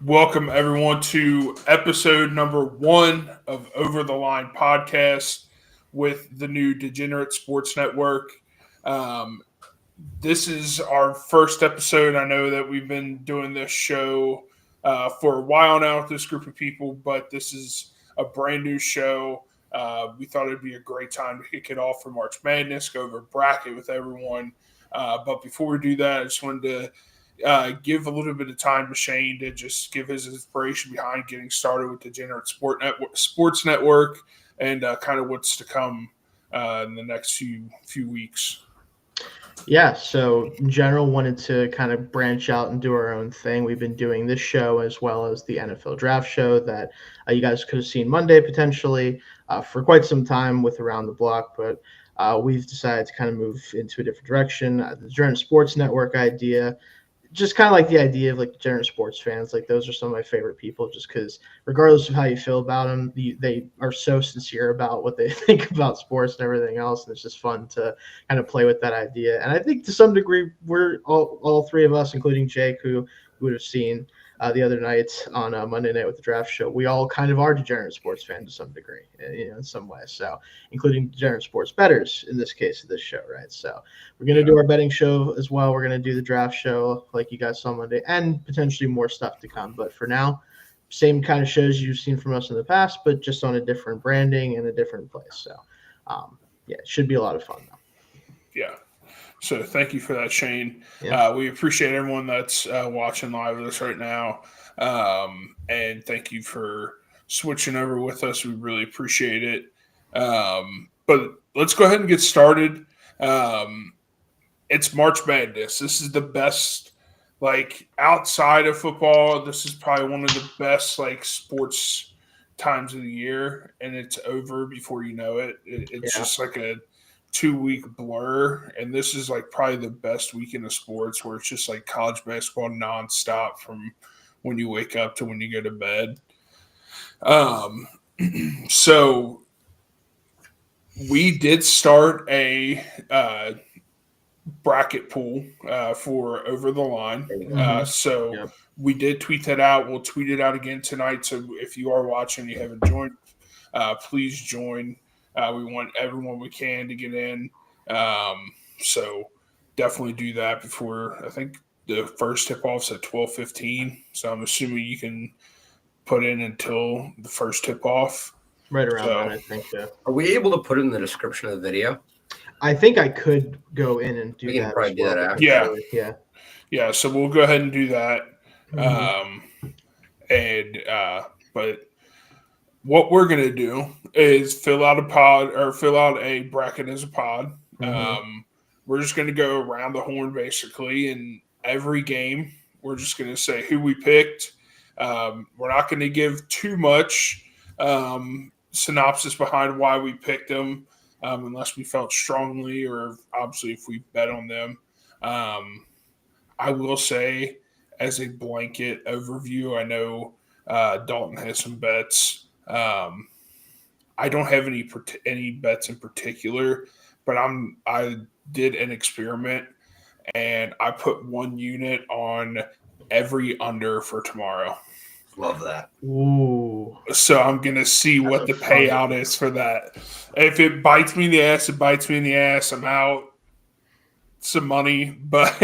Welcome, everyone, to episode number 1 of Over the Line podcast with the new Degenerate Sports Network. This is our first episode. I know that we've been doing this show for a while now with this group of people, but this is a brand new show. We thought it'd be a great time to kick it off for March Madness, go over bracket with everyone. But before we do that, I just wanted to give a little bit of time to Shane to just give his inspiration behind getting started with the Degenerate Sports Network and kind of what's to come in the next few weeks. Yeah, so in general, wanted to kind of branch out and do our own thing. We've been doing this show as well as the NFL draft show that you guys could have seen Monday potentially for quite some time with Around the Block, but we've decided to kind of move into a different direction. The Degenerate Sports Network idea, just kind of like the idea of like degenerate sports fans. Like those are some of my favorite people just because regardless of how you feel about them, they are so sincere about what they think about sports and everything else. And it's just fun to kind of play with that idea. And I think to some degree, we're all three of us, including Jake, who you would have seen the other night on Monday night with the draft show, we all kind of are degenerate sports fans to some degree, in some way. So, including degenerate sports bettors in this case of this show, right? So, we're going to do our betting show as well. We're going to do the draft show like you guys saw Monday, and potentially more stuff to come. But for now, same kind of shows you've seen from us in the past, but just on a different branding and a different place. So, it should be a lot of fun though. Yeah. So thank you for that, Shane. Yeah. We appreciate everyone that's watching live with us right now. And thank you for switching over with us. We really appreciate it. But let's go ahead and get started. It's March Madness. This is the best, outside of football, this is probably one of the best, sports times of the year. And it's over before you know it. It's just like a 2-week blur, and this is probably the best weekend of sports where it's just college basketball nonstop from when you wake up to when you go to bed. So we did start a bracket pool for Over the Line. We did tweet that out. We'll tweet it out again tonight. So if you are watching, you haven't joined, please join. We want everyone we can to get in. So definitely do that before, I think the first tip-off's at 12:15. So I'm assuming you can put in until the first tip-off. Right around that, I think. Yeah. Are we able to put it in the description of the video? I think I could go in and do that. We can probably do that after. Yeah. So we'll go ahead and do that. But what we're going to do is fill out a bracket as a pod. We're just going to go around the horn basically, and every game we're just going to say who we picked. We're not going to give too much synopsis behind why we picked them unless we felt strongly or obviously if we bet on them. I will say as a blanket overview, I know Dalton has some bets. I don't have any bets in particular, but I did an experiment and I put 1 unit on every under for tomorrow. Love that. Ooh. So I'm gonna see what the payout is for that. If it bites me in the ass, it bites me in the ass. I'm out some money, but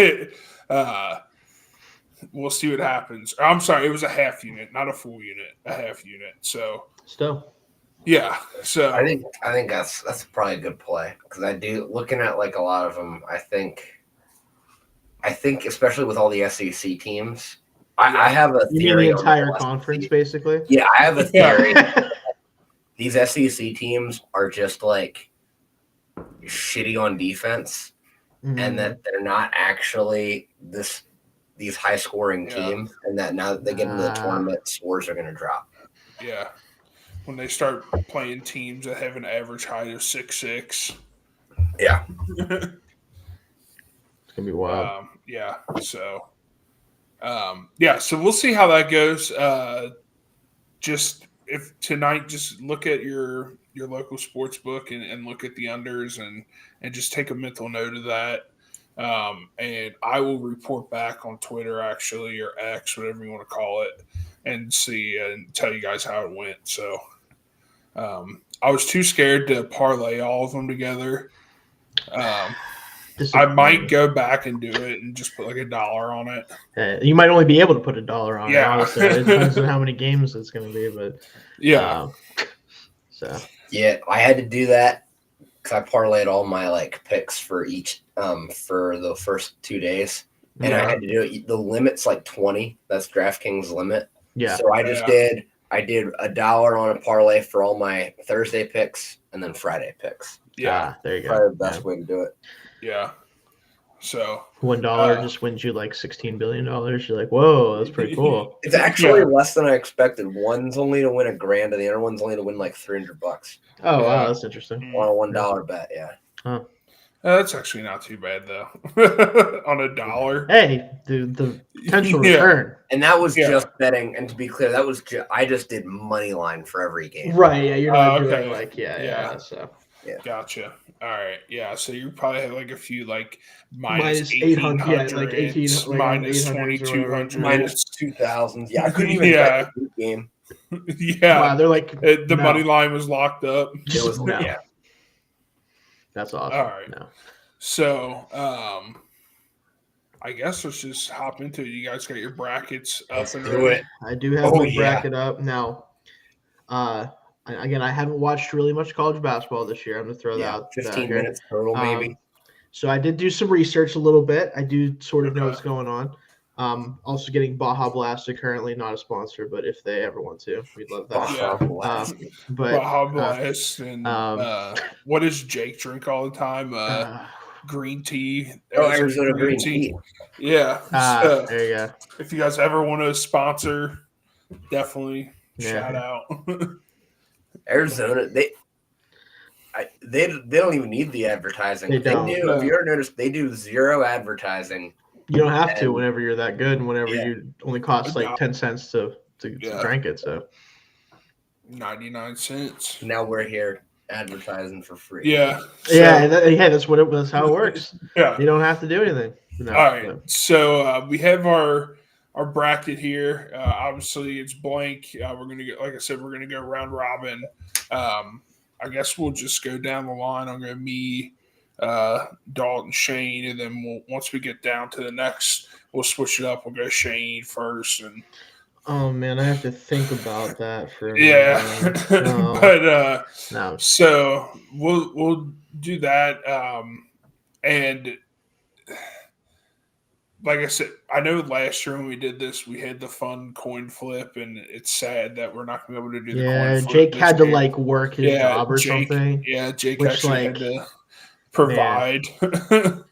we'll see what happens. I'm sorry, it was a half unit, not a full unit, a half unit. So still. Yeah, so I think that's probably a good play because I do looking at a lot of them. I think especially with all the SEC teams, I have a theory. You mean the entire conference, basically? Yeah, I have a theory. These SEC teams are just shitty on defense, and that they're not actually these high scoring teams, and that now that they get into the tournament, scores are going to drop. Yeah. When they start playing teams that have an average height of 6'6". Yeah. It's going to be wild. So we'll see how that goes. Just if tonight, just look at your local sports book and look at the unders and just take a mental note of that. And I will report back on Twitter, actually, or X, whatever you want to call it, and see and tell you guys how it went. So I was too scared to parlay all of them together. I might go back and do it and just put like $1 on it. You might only be able to put $1 on it. Honestly, it depends on how many games it's going to be. But yeah, I had to do that because I parlayed all my like picks for each for the first 2 days, and I had to do it. The limit's like 20. That's DraftKings limit. Yeah. So I just did. I did $1 on a parlay for all my Thursday picks and then Friday picks. Yeah, there you go. Probably the best way to do it. Yeah. So $1 just wins you like $16 billion. You're like, whoa, that's pretty cool. It's actually less than I expected. One's only to win $1,000, and the other one's only to win like $300. Oh wow, that's interesting. On a $1 bet, yeah. Huh. That's actually not too bad though. On $1. Hey, the potential return. And that was just betting. And to be clear, that was I just did money line for every game. Right? Yeah, you're not doing like So gotcha. All right. Yeah. So you probably have like a few like minus 800, like 18, like minus 2,200, minus 2,000. Yeah, I couldn't even bet the game. Yeah. Wow, they're like the money line was locked up. It was That's awesome. All right. So, I guess let's just hop into it. You guys got your brackets up and ready? I do have my bracket up now. Again, I haven't watched really much college basketball this year. I'm going to throw that out. 15 minutes total, maybe. So I did do some research a little bit. I do sort of know what's going on. Also getting Baja Blasted, currently not a sponsor, but if they ever want to, we'd love that. Baja Blast and what does Jake drink all the time? Green tea. Arizona green tea. Yeah. There you go. If you guys ever want to sponsor, definitely shout out. Arizona, they don't even need the advertising. They do. If you ever noticed, they do zero advertising. You don't have to whenever you're that good, and whenever you only cost like 10 cents to drink it. So 99 cents. Now we're here advertising for free. Yeah. That's how it works. Yeah. You don't have to do anything. All right. So we have our bracket here. Obviously, it's blank. We're gonna go, like I said, we're gonna go round robin. I guess we'll just go down the line. I'm gonna me, Dalton, Shane, and then once we get down to the next, we'll switch it up. We'll go Shane first. And oh man, I have to think about that for a minute. Yeah, but so we'll do that. And like I said, I know last year when we did this, we had the fun coin flip, and it's sad that we're not going to be able to do the coin flip. Jake had to like work his job or something. Yeah, Jake actually had to provide.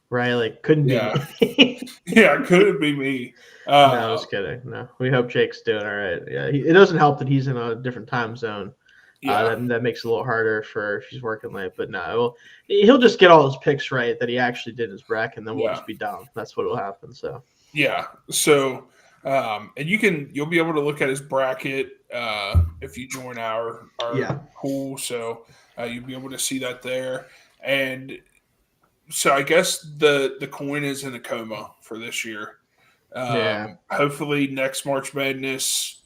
Right, like couldn't be me. Yeah, couldn't be me. No, I was kidding. No, we hope Jake's doing all right. Yeah, it doesn't help that he's in a different time zone. That makes it a little harder if he's working late. But no, he'll just get all his picks right that he actually did in his bracket, and then we'll just be down. That's what will happen. So so and you'll be able to look at his bracket if you join our pool. So you'll be able to see that there. And so I guess the coin is in a coma for this year. Hopefully next March Madness,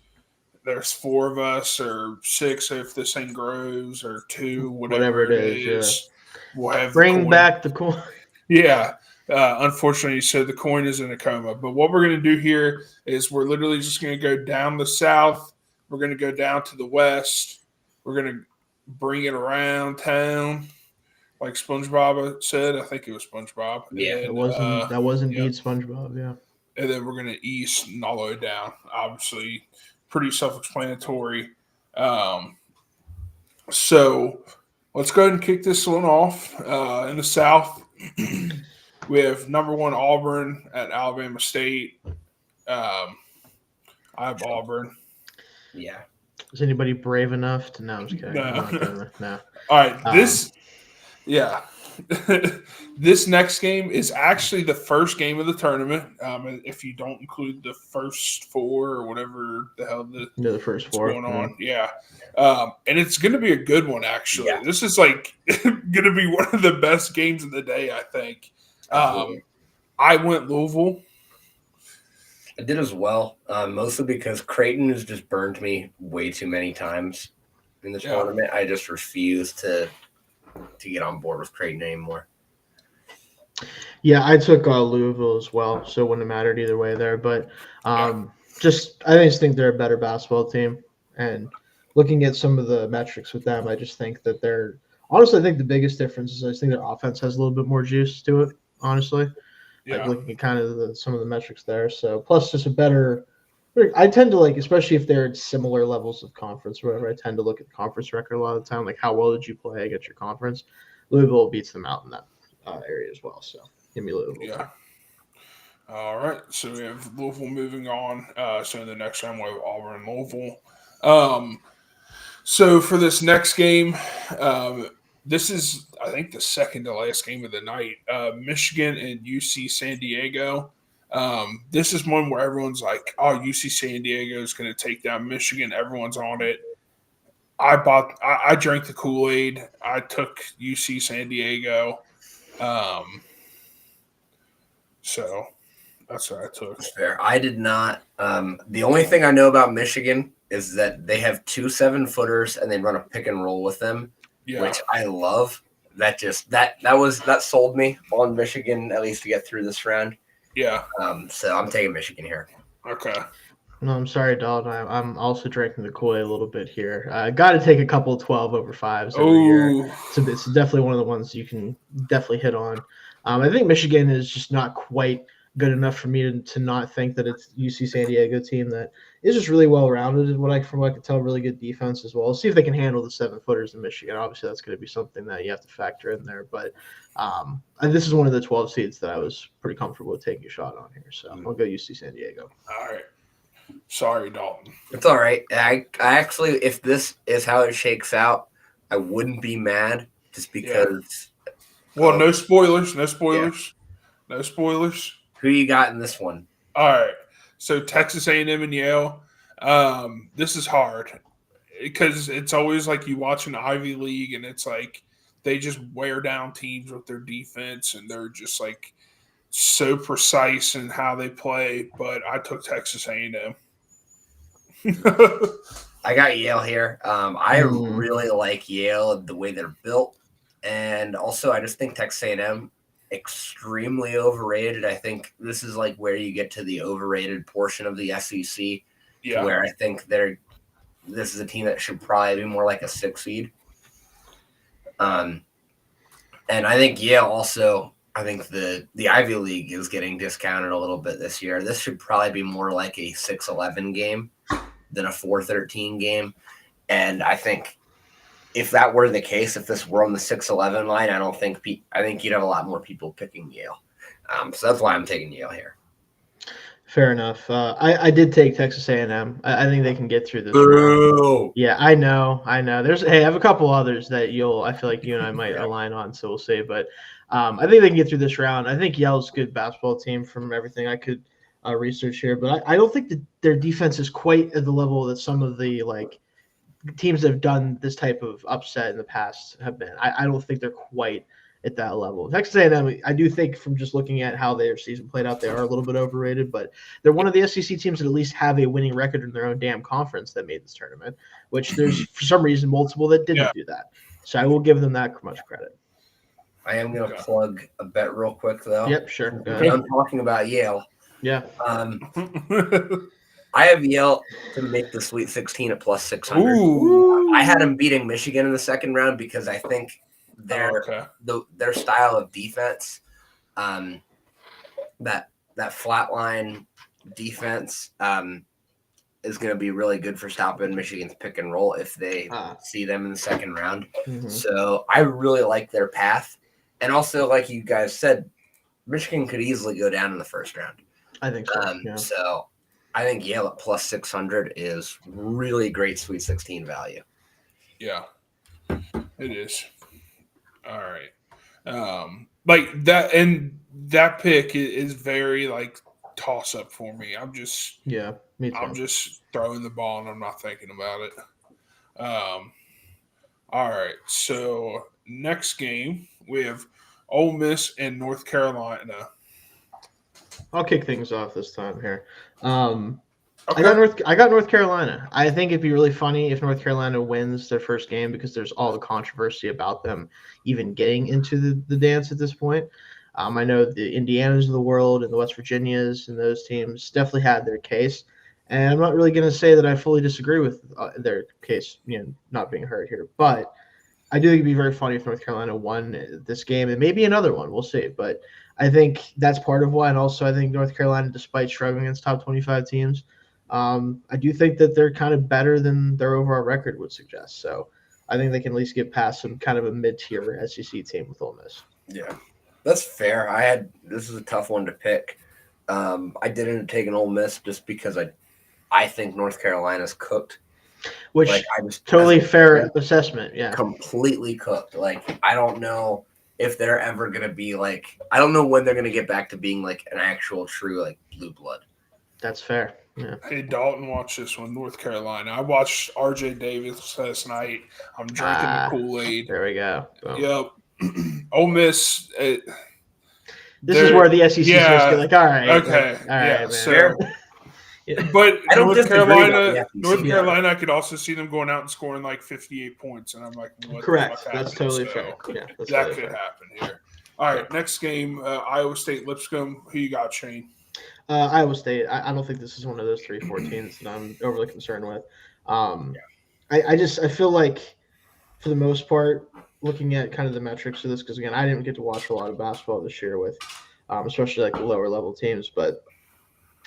there's 4 of us or 6 if this thing grows, or 2, whatever it is. We'll have bring back the coin. Yeah. Unfortunately, so the coin is in a coma. But what we're going to do here is we're literally just going to go down the south. We're going to go down to the west. We're going to bring it around town. Like SpongeBob said, I think it was SpongeBob. Yeah, that was indeed SpongeBob. Yeah, and then we're gonna east and all the way down. Obviously, pretty self-explanatory. So let's go ahead and kick this one off. In the South, we have number 1 Auburn at Alabama State. I have Auburn. Yeah. Is anybody brave enough to? No, I'm just kidding. No. All right, this next game is actually the first game of the tournament. If you don't include the first 4 or whatever the hell the first 4 going on, and it's going to be a good one. Actually, this is like going to be one of the best games of the day. I think. I went Louisville. I did as well, mostly because Creighton has just burned me way too many times in the tournament. I just refuse to get on board with Creighton anymore. Yeah, I took Louisville as well, so it wouldn't have mattered either way there. But I just think they're a better basketball team. And looking at some of the metrics with them, I just think that they're honestly, I think the biggest difference is I just think their offense has a little bit more juice to it. Honestly, like looking at kind of some of the metrics there. So plus just a better. I tend to like, especially if they're at similar levels of conference, or whatever. I tend to look at the conference record a lot of the time, like how well did you play against your conference. Louisville beats them out in that area as well. So give me Louisville. Yeah. All right. So we have Louisville moving on. So in the next round we have Auburn and Louisville. So for this next game, this is I think the second to last game of the night. Michigan and UC San Diego. This is one where everyone's like, "Oh, UC San Diego is going to take down Michigan." Everyone's on it. I drank the Kool-Aid. I took UC San Diego. So that's what I took. That's fair. I did not. The only thing I know about Michigan is that they have 2 7-footers and they run a pick and roll with them, which I love. That sold me on Michigan, at least to get through this round. Yeah. So I'm taking Michigan here. Okay. No, I'm sorry, Dalton. I'm also drinking the Kool-Aid a little bit here. Got to take a couple 12 over 5s every year. So it's definitely one of the ones you can definitely hit on. I think Michigan is just not quite good enough for me to not think that it's UC San Diego team that is just really well-rounded. From what I can tell, really good defense as well. Let's see if they can handle the 7-footers in Michigan. Obviously, that's going to be something that you have to factor in there. But this is one of the 12 seeds that I was pretty comfortable with taking a shot on here. So I'll go UC San Diego. All right. Sorry, Dalton. It's all right. I actually, if this is how it shakes out, I wouldn't be mad just because. Yeah. Well, no spoilers. No spoilers. Yeah. No spoilers. Who you got in this one? All right. So Texas A&M and Yale. This is hard because it's always like you watch an Ivy League and it's like they just wear down teams with their defense and they're just like so precise in how they play. But I took Texas A&M. I got Yale here. I really like Yale, the way they're built. And also, I just think Texas A&M extremely overrated. I think this is like where you get to the overrated portion of the SEC, where I think this is a team that should probably be more like a 6 seed. And I think Yale also, I think the Ivy League is getting discounted a little bit this year. This should probably be more like a 6-11 game than a 4-13 game. And I think if that were the case, if this were on the 6-11 line, I think you'd have a lot more people picking Yale. So that's why I'm taking Yale here. Fair enough. I did take Texas A&M. I think they can get through this. Yeah, I know. I have a couple others that I feel like you and I might align on, so we'll see. But I think they can get through this round. I think Yale's a good basketball team from everything I could research here, but I don't think that their defense is quite at the level that some of the teams that have done this type of upset in the past have been. I don't think they're quite at that level. Texas A&M, I do think from just looking at how their season played out, they are a little bit overrated, but they're one of the SEC teams that at least have a winning record in their own damn conference that made this tournament, which there's for some reason multiple that didn't do that. So I will give them that much credit. I am going to plug a bet real quick, though. Yep, sure. I'm talking about Yale. Yeah. I have Yale to make the Sweet 16 at plus 600. I had them beating Michigan in the second round because I think their style of defense, that flatline defense, is going to be really good for stopping Michigan's pick and roll if they see them in the second round. Mm-hmm. So I really like their path. And also, like you guys said, Michigan could easily go down in the first round. I think so. So I think Yale at plus 600 is really great Sweet 16 value. Yeah, it is. All right. Like that, and that pick is very toss up for me. Me too. I'm just throwing the ball and I'm not thinking about it. All right. So next game we have Ole Miss and North Carolina. I'll kick things off this time here. Okay. I got North Carolina. I think it'd be really funny if North Carolina wins their first game because there's all the controversy about them even getting into the dance at this point. I know the Indianas of the world and the West Virginias and those teams definitely had their case. And I'm not really going to say that I fully disagree with their case, not being heard here. But I do think it'd be very funny if North Carolina won this game and maybe another one. We'll see. But I think that's part of why. And also, I think North Carolina, despite struggling against top 25 teams, I do think that they're kind of better than their overall record would suggest. So I think they can at least get past some kind of a mid-tier SEC team with Ole Miss. Yeah, that's fair. This is a tough one to pick. I didn't take an Ole Miss just because I think North Carolina's cooked. Which totally fair assessment. Yeah, completely cooked. Like I don't know if they're ever gonna be like. I don't know when they're gonna get back to being like an actual true like blue blood. That's fair. Yeah. Hey, Dalton, watch this one. North Carolina. I watched R.J. Davis last night. I'm drinking the Kool-Aid. There we go. Boom. Yep. Ole Miss. This is where the SEC starts to get like, all right. Okay. All right, man. Fair. But I don't North Carolina, Carolina, I could also see them going out and scoring like 58 points, and I'm like, what? Correct. That's totally fair. Yeah, that could happen here. All right, next game, Iowa State Lipscomb. Who you got, Shane? Iowa State. I don't think this is one of those 3-4 teams that I'm overly concerned with. I feel like for the most part, looking at kind of the metrics of this, because again, I didn't get to watch a lot of basketball this year with, especially like the lower level teams, but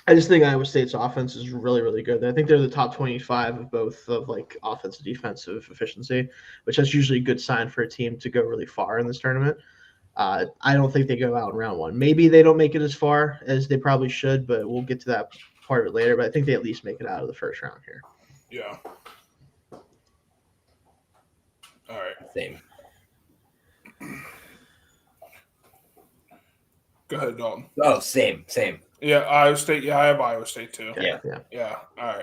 I just think Iowa State's offense is really, really good. I think they're the top 25 of both of like offensive defensive efficiency, which is usually a good sign for a team to go really far in this tournament. I don't think they go out in round one. Maybe they don't make it as far as they probably should, but we'll get to that part of it later. But I think they at least make it out of the first round here. Yeah. All right. Same. Go ahead, Dalton. Oh, same. Yeah, Iowa State. Yeah, I have Iowa State too. Yeah. All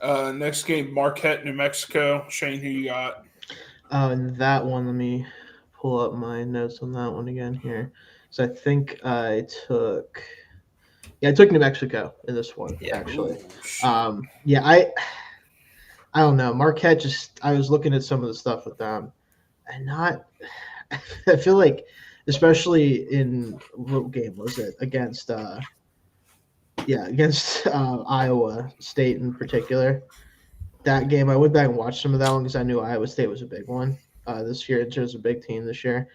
right. Next game, Marquette, New Mexico. Shane, who you got? And that one, let me pull up my notes on that one again here. So I think I took New Mexico in this one, actually. I don't know. Marquette I was looking at some of the stuff with them and I feel like, especially in what game was it? Against Iowa State in particular. That game, I went back and watched some of that one because I knew Iowa State was a big one this year. In terms of a big team this year,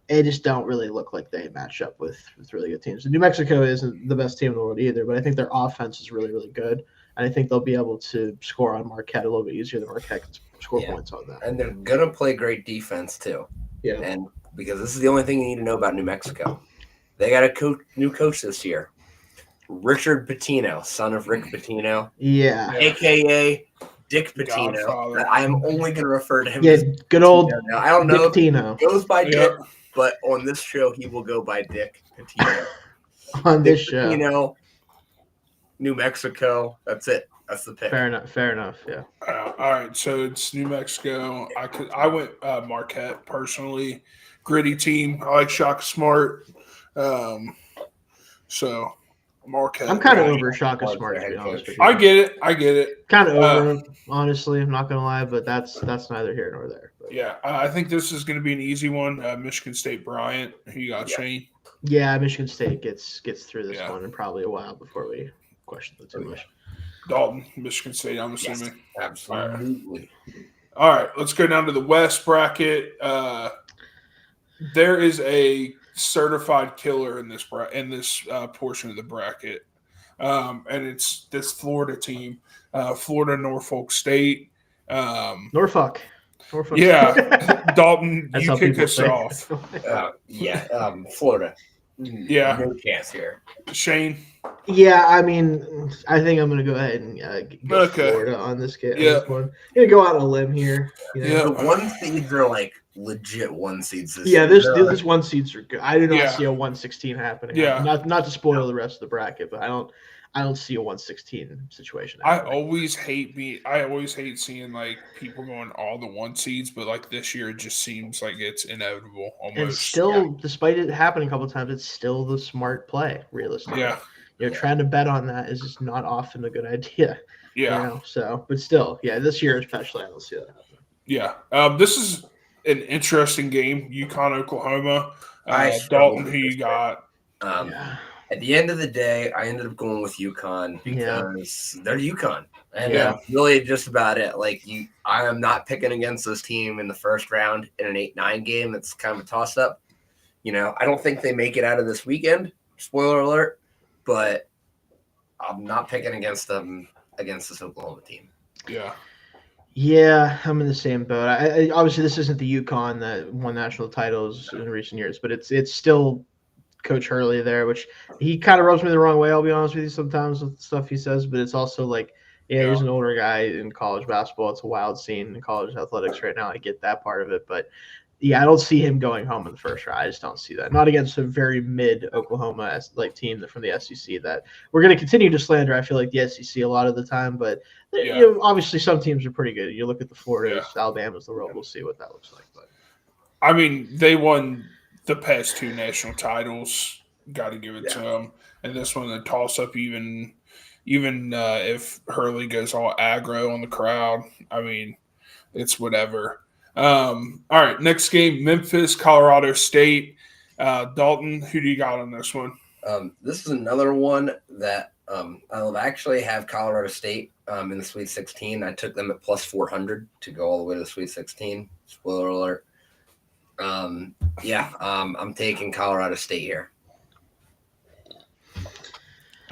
they just don't really look like they match up with really good teams. And New Mexico isn't the best team in the world either, but I think their offense is really, really good. And I think they'll be able to score on Marquette a little bit easier than Marquette can score points on them. And they're going to play great defense too. Yeah. And because this is the only thing you need to know about New Mexico. They got a new coach this year. Richard Pitino, son of Rick Pitino. Yeah. AKA Dick Pitino. I'm only going to refer to him as good old Pitino. I don't know Pitino. If he goes by Dick, but on this show, he will go by Dick Pitino. On this show. Pitino, New Mexico. That's it. That's the pick. Fair enough. Yeah. All right. So it's New Mexico. I went Marquette personally. Gritty team. I like Shaka Smart. So Marquette. I'm kind of over Shaka Smart, to be honest with you. I get it. Kind of over him, honestly. I'm not gonna lie, but that's neither here nor there. But. Yeah, I think this is going to be an easy one. Michigan State Bryant. Who you got, Shane? Yeah, Michigan State gets through this one in probably a while before we question it too much. Dalton, Michigan State. I'm assuming. Yes, absolutely. All right, let's go down to the West bracket. There is a certified killer in this portion of the bracket, and it's this Florida team, Florida Norfolk State. Norfolk. Yeah, Dalton, you kick us off. Florida. Yeah, no chance here. Shane. Yeah, I mean, I think I'm gonna go ahead and go Florida on this one. I'm gonna go out on a limb here. The 1 seeds are like legit 1 seeds. This 1 seeds are good. I do not see a 1-16 happening. Yeah, not to spoil the rest of the bracket, but I don't see a 1-16 situation. I always hate seeing like people going all the 1 seeds, but like this year it just seems like it's inevitable almost. And still, despite it happening a couple of times, it's still the smart play, realistically. Yeah. trying to bet on that is just not often a good idea. Yeah. So, but still, this year especially, I don't see that happening. Yeah. This is an interesting game. UConn, Oklahoma. I struggled Dalton, with who you this got? At the end of the day, I ended up going with UConn because they're UConn. And that's really just about it. Like I am not picking against this team in the first round in an 8-9 game. That's kind of a toss-up. I don't think they make it out of this weekend. Spoiler alert. But I'm not picking against them against this Oklahoma team. Yeah. Yeah, I'm in the same boat. I obviously this isn't the UConn that won national titles in recent years, but it's still Coach Hurley there, which he kind of rubs me the wrong way. I'll be honest with you sometimes with the stuff he says, but it's also like, he's an older guy in college basketball. It's a wild scene in college athletics right now. I get that part of it, but I don't see him going home in the first round. I just don't see that. Not against a very mid Oklahoma team from the SEC that we're going to continue to slander. I feel like the SEC a lot of the time, but obviously some teams are pretty good. You look at the Floridas, Alabamas, the world. We'll see what that looks like. But I mean, they won the past 2 national titles. Got to give it to them. And this one, the toss up, even if Hurley goes all aggro on the crowd. I mean, it's whatever. All right, next game, Memphis, Colorado State. Dalton, who do you got on this one? This is another one that I'll actually have Colorado State in the Sweet 16. I took them at plus 400 to go all the way to the Sweet 16. Spoiler alert. I'm taking Colorado State here.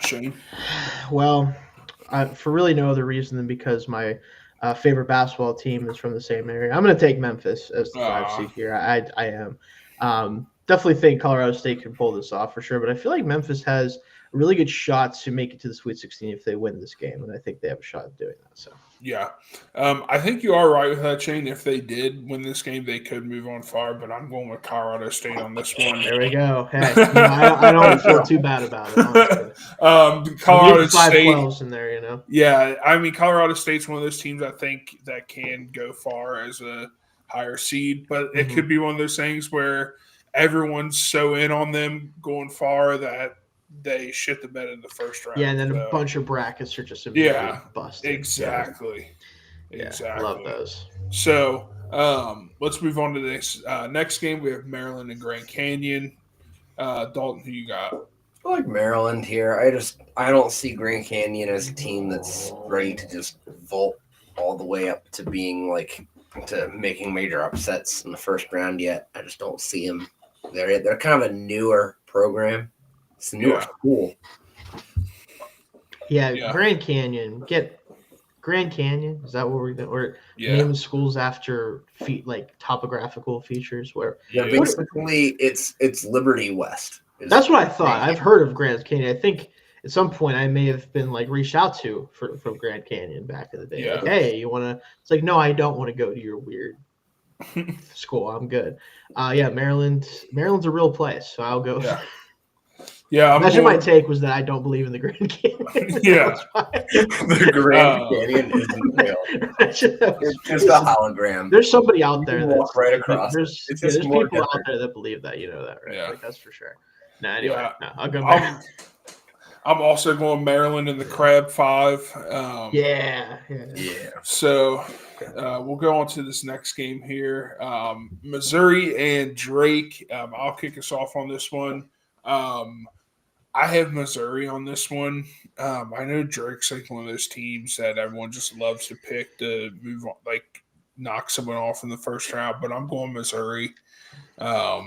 Shane? Well, for really no other reason than because my favorite basketball team is from the same area. I'm going to take Memphis as the 5 seed here. I am. Definitely think Colorado State can pull this off for sure, but I feel like Memphis has a really good shot to make it to the Sweet 16 if they win this game, and I think they have a shot at doing that. So yeah, I think you are right with that, Shane. If they did win this game, they could move on far, but I'm going with Colorado State on this one. There we go. Hey, I don't feel too bad about it. Colorado State 5-12s in there, Yeah, I mean, Colorado State's one of those teams I think that can go far as a higher seed, but it could be one of those things where everyone's so in on them going far that they shit the bed in the first round. Yeah, and then a bunch of brackets are just immediately busted. Exactly. Yeah, love those. So let's move on to this next game. We have Maryland and Grand Canyon. Dalton, who you got? I like Maryland here. I don't see Grand Canyon as a team that's ready to just vault all the way up to being to making major upsets in the first round yet. I just don't see them. They're kind of a newer program. It's a newer school. Yeah, Grand Canyon. Grand Canyon. Is that what we're doing? Or name schools after topographical features where basically it's Liberty West. That's what I thought. I've heard of Grand Canyon. I think at some point I may have been reached out to from Grand Canyon back in the day. Hey, you want to? It's no, I don't want to go to your weird school. I'm good. Maryland's a real place, so I'll go. Yeah, imagine my take was that I don't believe in the Grand Canyon. Yeah, the Grand Canyon isn't real. It's just a hologram. There's somebody out there that's right across. There's people out there that believe that. You know that, right? Yeah, that's for sure. Anyway, I'll go back. I'm also going Maryland in the Crab 5. Yeah. So we'll go on to this next game here. Missouri and Drake. I'll kick us off on this one. I have Missouri on this one. I know Drake's one of those teams that everyone just loves to pick to move on, knock someone off in the first round, but I'm going Missouri. I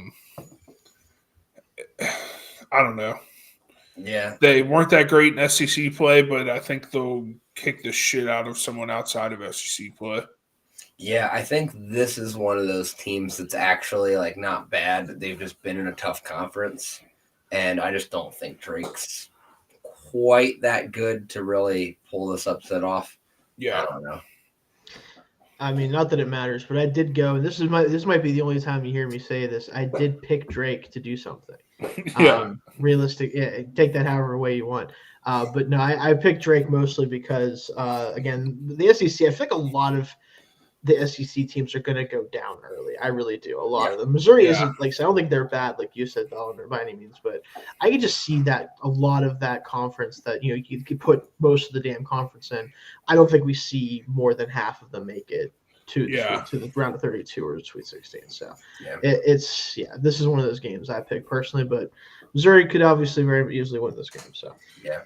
don't know. Yeah. They weren't that great in SEC play, but I think they'll kick the shit out of someone outside of SEC play. Yeah, I think this is one of those teams that's actually not bad. They've just been in a tough conference. And I just don't think Drake's quite that good to really pull this upset off. Yeah. I don't know. I mean, not that it matters, but I did go, and this might be the only time you hear me say this. I did pick Drake to do something. Realistic. Yeah, take that however way you want. But no, I picked Drake mostly because, again, the SEC, I feel like a lot of the SEC teams are going to go down early. I really do. A lot of them. Missouri isn't like, so I don't think they're bad, like you said, by any means, but I can just see that a lot of that conference that, you could put most of the damn conference in. I don't think we see more than half of them make it to the round of 32 or Sweet 16. So this is one of those games I picked personally, but Missouri could obviously very easily win this game. So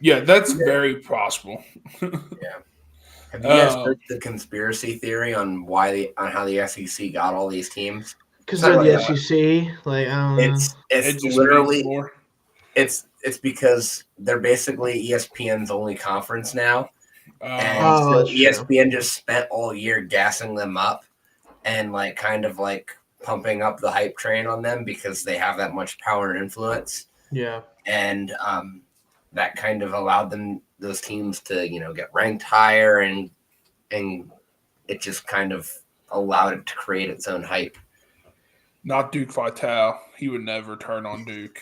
that's very possible. Have you guys heard the conspiracy theory on how the SEC got all these teams? Because they're the SEC. Like, I don't know. It's literally it's because they're basically ESPN's only conference now, and so ESPN just spent all year gassing them up and like kind of like pumping up the hype train on them because they have that much power and influence. Yeah, and that kind of allowed those teams to get ranked higher, and it just kind of allowed it to create its own hype. Not Duke Vitale. He would never turn on Duke.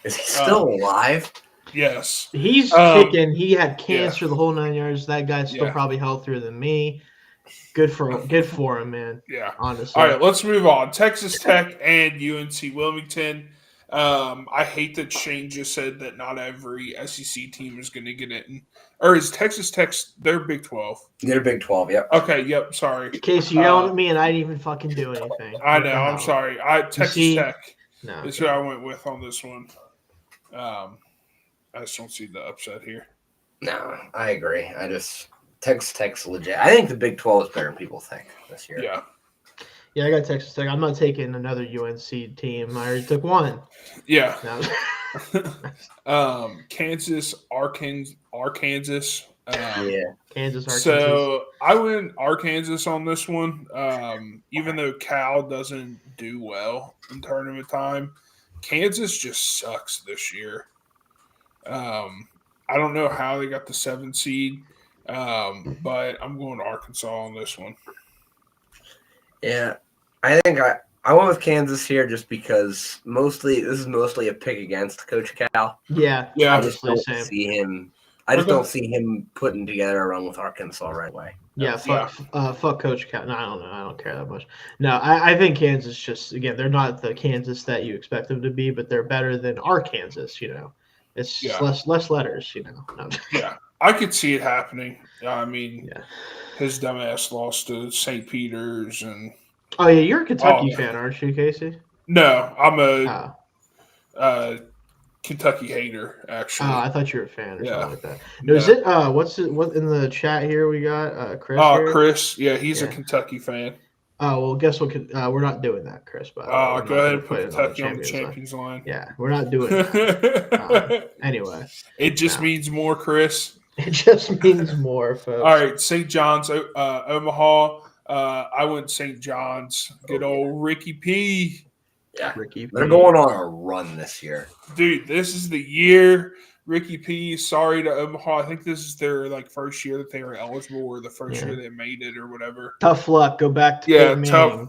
Is he still alive? Yes. He's kicking. He had cancer the whole 9 yards. That guy's still probably healthier than me. Good for him, man. Yeah. Honestly. All right, let's move on. Texas Tech and UNC Wilmington. I hate that Shane just said that not every SEC team is going to get it. Or is Texas Tech – they're Big 12? They're Big 12, yep. Okay, yep, sorry. Casey, you yelled at me and I didn't even fucking do anything. I know, I'm sorry. Texas Tech is who I went with on this one. I just don't see the upset here. No, I agree. Texas Tech's legit. I think the Big 12 is better than people think this year. Yeah. Yeah, I got Texas Tech. I'm not taking another UNC team. I already took one. Yeah. Kansas, Arkansas. Kansas, Arkansas. So I went Arkansas on this one. Even though Cal doesn't do well in tournament time, Kansas just sucks this year. I don't know how they got the 7 seed, but I'm going to Arkansas on this one. Yeah, I think I went with Kansas here just because this is mostly a pick against Coach Cal. Yeah. I just don't see him. I just don't see him putting together a run with Arkansas right away. Yeah, fuck Coach Cal. No, I don't know. I don't care that much. No, I think Kansas just, again, they're not the Kansas that you expect them to be, but they're better than our Kansas. It's less letters. No. Yeah, I could see it happening. I mean. Yeah. His dumbass lost to St. Peter's and. Oh yeah, you're a Kentucky fan, aren't you, Casey? No, I'm a Kentucky hater. Actually, I thought you were a fan or something like that. No, is it? What in the chat here we got? Chris. Chris. Yeah, he's a Kentucky fan. Oh well, guess what? We're not doing that, Chris. By the way. Go ahead and put Kentucky on the champions line. Yeah, we're not doing that. Anyway, it just means more, Chris. It just means more, folks. All right, St. John's, Omaha. I went St. John's. Good old Ricky P. Yeah, Ricky P. They're going on a run this year. Dude, this is the year. Ricky P. Sorry to Omaha. I think this is their first year that they were eligible, or the first year they made it, or whatever. Tough luck. Go back to tough.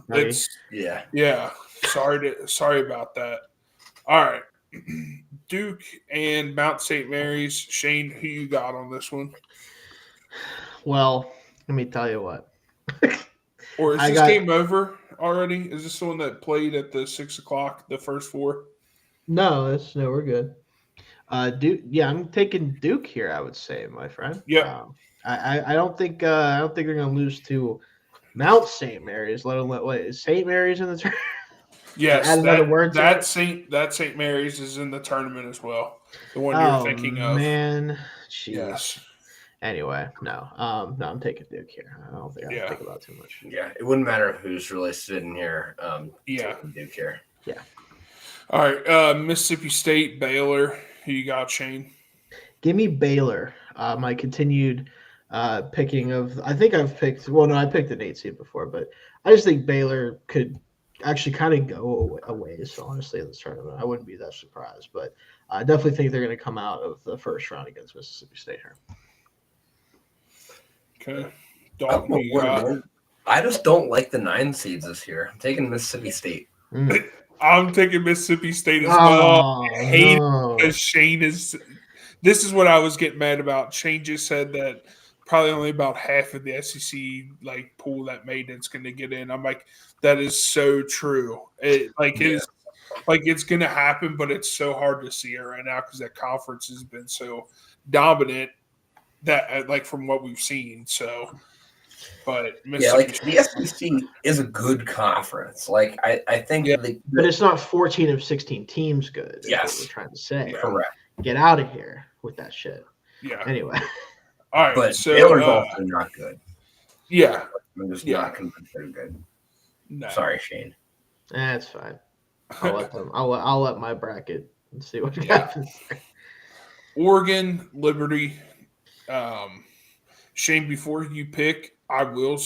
Yeah. Sorry about that. All right. Duke and Mount St. Mary's. Shane, who you got on this one? Well, let me tell you what. Or is this game over already? Is this the one that played at the 6 o'clock, the first 4? No, we're good. Duke. Yeah, I'm taking Duke here. I would say, my friend. Yeah. I don't think they're going to lose to Mount St. Mary's. Let alone is St. Mary's in the tournament? Yes, that St. Mary's is in the tournament as well. The one you're thinking of. Man, jeez. Yes. Anyway, no, I'm taking Duke here. I don't think I think about it too much. Yeah, it wouldn't matter who's really sitting here. Taking Duke here. Yeah. All right, Mississippi State, Baylor. Who you got, Shane? Give me Baylor. My continued picking of. I think I've picked. Well, no, I picked an 8 seed before, but I just think Baylor could actually kind of go away. So honestly, in this tournament, I wouldn't be that surprised. But I definitely think they're going to come out of the first round against Mississippi State here. Okay. I just don't like the 9 seeds this year. I'm taking Mississippi State. I'm taking Mississippi State as well. I hate it because Shane is – this is what I was getting mad about. Shane just said that probably only about half of the SEC like pool that made it's going to get in. I'm like, that is so true. It is like it's going to happen, but it's so hard to see it right now because that conference has been so dominant that like from what we've seen. So, but like the SEC is a good conference. Like I think, but it's not 14 of 16 teams good. Yes, what we're trying to say. Correct. Get out of here with that shit. Yeah. Anyway. All right. But so Baylor's also not good. Yeah. I'm just not convinced they're good. No. Sorry, Shane. That's fine. I'll let them. I'll let my bracket and see what happens. Oregon, Liberty. Shane, before you pick, I will.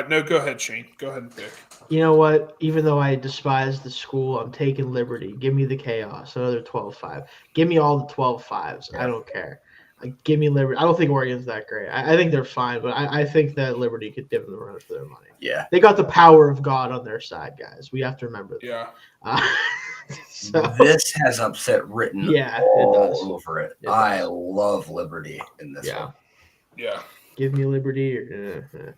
No, go ahead, Shane. Go ahead and pick. You know what? Even though I despise the school, I'm taking Liberty. Give me the chaos. Another 12-5. Give me all the 12-5s. Yeah. I don't care. Give me Liberty. I don't think Oregon's that great. I think they're fine, but I think that Liberty could give them a run for their money. Yeah. They got the power of God on their side, guys. We have to remember that. Yeah. So, this has upset written all over it. I love Liberty in this one. Yeah. Give me Liberty or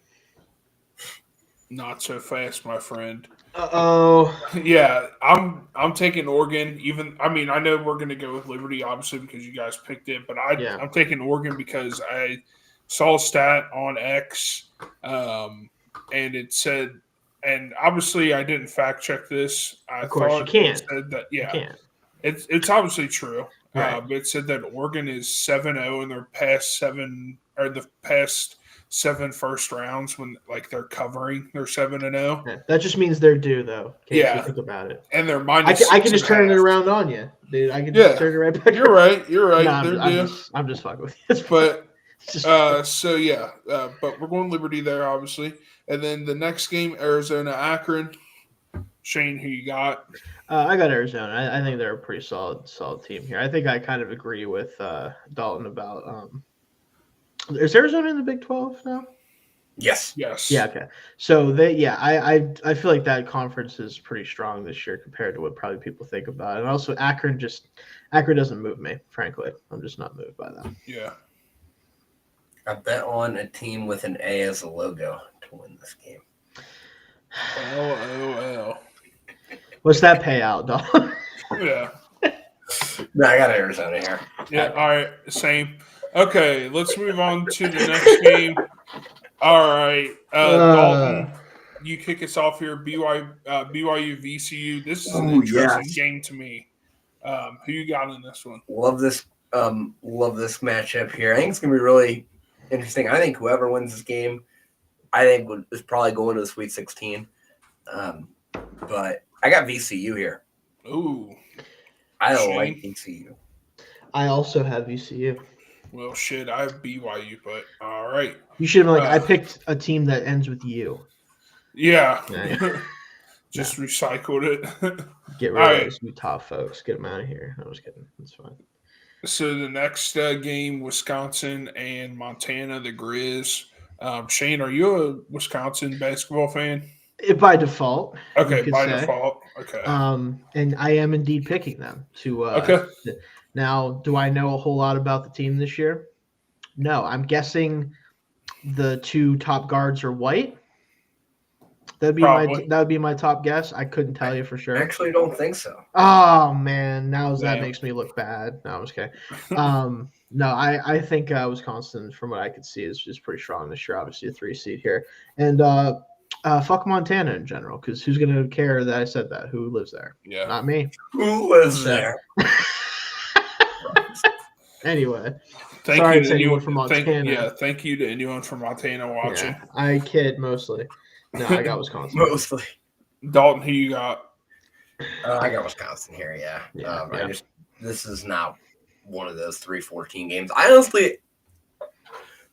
not so fast, my friend. Yeah, I'm taking Oregon. I know we're going to go with Liberty, obviously, because you guys picked it. But I'm taking Oregon because I saw a stat on X, and it said, and obviously I didn't fact check this. Of course, you can't. It said that it's obviously true. Right. But it said that Oregon is 7-0 in their past seven first rounds when they're covering. They're 7-0. Yeah, that just means they're due, though. If you think about it. And they're minus. I can just turn it around on you, dude. I can just turn it right back. You're right. No, I'm just fucking with you. But but we're going Liberty there, obviously. And then the next game, Arizona Akron. Shane, who you got? I got Arizona. I think they're a pretty solid team here. I think I kind of agree with Dalton about. Is Arizona in the Big 12 now? Yes. Yeah. Okay. So I feel like that conference is pretty strong this year compared to what probably people think about. And also Akron doesn't move me. Frankly, I'm just not moved by that. Yeah. I bet on a team with an A as a logo to win this game. LOL. What's that payout, Dalton? Yeah. No, I got Arizona here. Yeah. All right. Same. Okay, let's move on to the next game. All right, Dalton, you kick us off here. BYU VCU. This is an interesting game to me. Who you got in this one? Love this matchup here. I think it's gonna be really interesting. I think whoever wins this game, is probably going to the Sweet 16. But I got VCU here. Ooh, I don't like VCU. I also have VCU. Well, shit, I have BYU, but all right. You should have been I picked a team that ends with U. Yeah. Just recycled it. Get rid of those Utah folks. Get them out of here. I was kidding. That's fine. So the next game, Wisconsin and Montana, the Grizz. Shane, are you a Wisconsin basketball fan? By default. Okay, by default. Okay. And I am indeed picking them to. Okay. Now, do I know a whole lot about the team this year? No, I'm guessing the two top guards are white. That would be my top guess. I couldn't tell you for sure. I actually don't think so. Oh man, that makes me look bad. No, I was kidding. No, I think Wisconsin, from what I could see, is just pretty strong this year. Obviously, a 3 seed here, and fuck Montana in general, because who's gonna care that I said that? Who lives there? Yeah, not me. Who lives there? Anyway, thank you to anyone from Montana. Thank you to anyone from Montana watching. Yeah, I kid mostly. No, I got Wisconsin. Mostly. Dalton, who you got? I got Wisconsin here, yeah. This is not one of those 3-14 games. Honestly,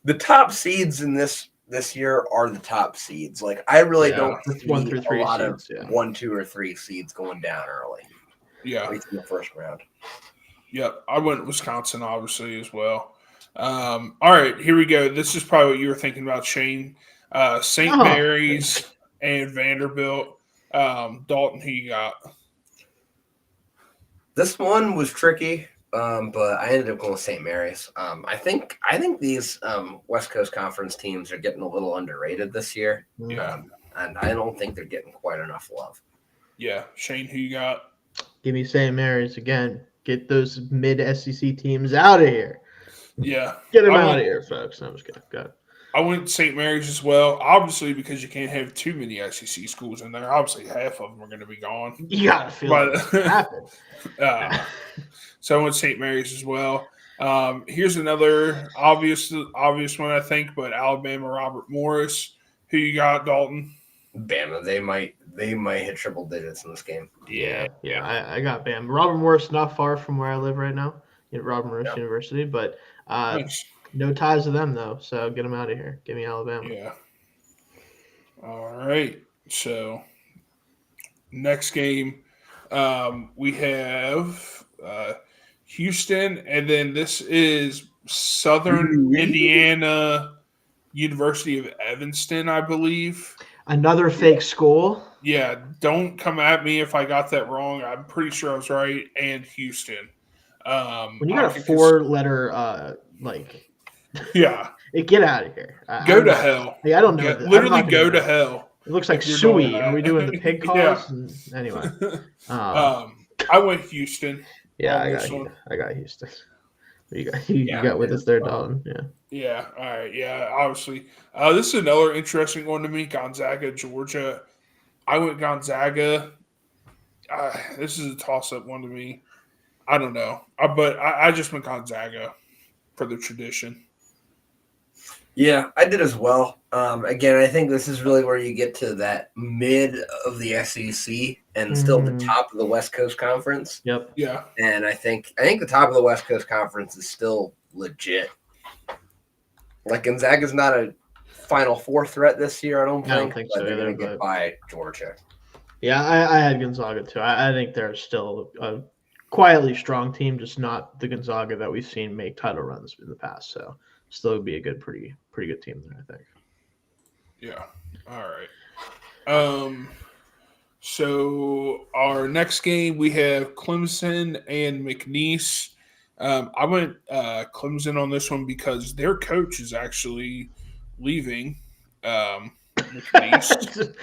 the top seeds in this year are the top seeds. Like, I really don't see 1 through 3 a lot seeds, of 1, 2, or 3 seeds going down early. Yeah. At least in the first round. Yep, I went Wisconsin, obviously, as well. All right, here we go. This is probably what you were thinking about, Shane. St. Mary's and Vanderbilt. Dalton, who you got? This one was tricky. but I ended up going with St. Mary's. I think these West Coast Conference teams are getting a little underrated this year. Yeah. And I don't think they're getting quite enough love. Yeah. Shane, who you got? Give me St. Mary's again. Get those mid SEC teams out of here. Yeah. Get them out of here, folks. No, I'm just kidding. Go ahead. I went St. Mary's as well, obviously because you can't have too many SEC schools in there. Obviously, half of them are going to be gone. You got to feel like it happen. So I went St. Mary's as well. Here's another obvious one, I think, but Alabama Robert Morris. Who you got, Dalton? Bama. They might hit triple digits in this game. Yeah. I got Bama. Robert Morris not far from where I live right now at Robert Morris University, but Nice. no ties to them though. So get them out of here. Give me Alabama. Yeah. All right. So next game, we have Houston, and then this is Southern Indiana University of Evanston, I believe. Another fake school. Yeah, don't come at me if I got that wrong. I'm pretty sure I was right. And Houston. When you got a 4-letter, yeah, get out of here. Go to hell. I don't know. Literally go to hell. It looks like suey. Are we doing the pig calls? Yeah. Anyway, I went Houston. Yeah, I got Houston. You got with us there, Dalton. Yeah. Yeah. All right. Yeah. Obviously, this is another interesting one to me. Gonzaga, Georgia. I went Gonzaga. This is a toss-up one to me. I don't know, but I just went Gonzaga for the tradition. Yeah, I did as well. Again, I think this is really where you get to that mid of the SEC and still the top of the West Coast Conference. Yep. Yeah. And I think the top of the West Coast Conference is still legit. Like Gonzaga's not a Final Four threat this year, I don't think but so they're going to get by Georgia. Yeah, I had Gonzaga too. I think they're still a quietly strong team, just not the Gonzaga that we've seen make title runs in the past. So still be a pretty good team there, I think. Yeah. All right. So our next game we have Clemson and McNeese. I went Clemson on this one because their coach is actually leaving McNeese.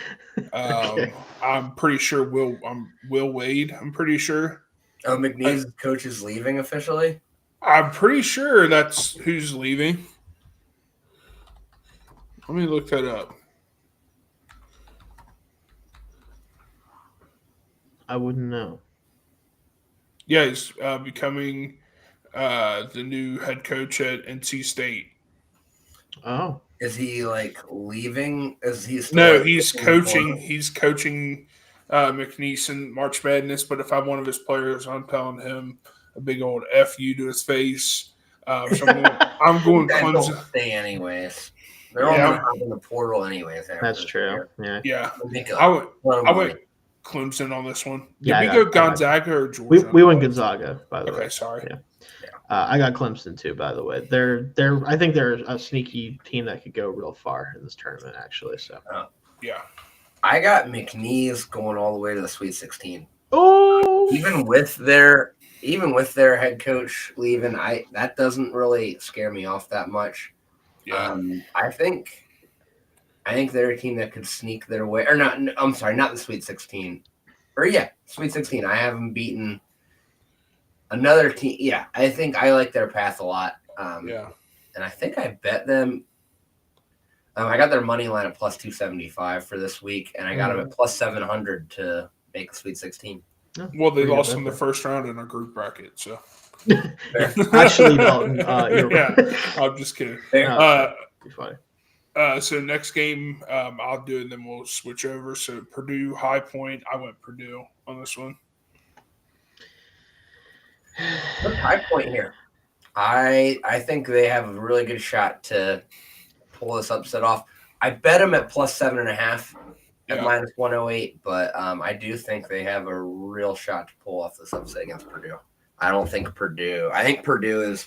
Okay. I'm pretty sure Will Wade. I'm pretty sure. Oh, McNeese's coach is leaving officially? I'm pretty sure that's who's leaving. Let me look that up. I wouldn't know. Yeah, he's becoming the new head coach at NC State. Oh. Is he leaving? Is he still No, he's coaching. He's coaching McNeese in March Madness. But if I'm one of his players, I'm telling him a big old F you to his face. So I'm going Clemson. Don't stay anyways. They're all going to hop in the portal anyways. That's true. Yeah. I went Clemson on this one. Did we go Gonzaga or Georgia? We went Gonzaga, by the way. Okay, sorry. Yeah. I got Clemson too, by the way. I think they're a sneaky team that could go real far in this tournament, actually. So yeah. I got McNeese going all the way to the Sweet 16. Oh, even with their head coach leaving, that doesn't really scare me off that much. Yeah. I think they're a team that could sneak their way, or not. I'm sorry, not the Sweet 16, or Sweet 16. I have them beaten another team. Yeah, I think I like their path a lot. And I think I bet them. I got their money line at plus 275 for this week, and I got them at plus 700 to make the Sweet 16. Well, they lost in the first round in a group bracket, so. Actually, Dalton, I'm just kidding. Be funny. So next game, I'll do it, and then we'll switch over. So Purdue, High Point. I went Purdue on this one. What's High Point here? I think they have a really good shot to pull this upset off. I bet them at plus 7.5 at minus 108, but I do think they have a real shot to pull off this upset against Purdue. I think Purdue is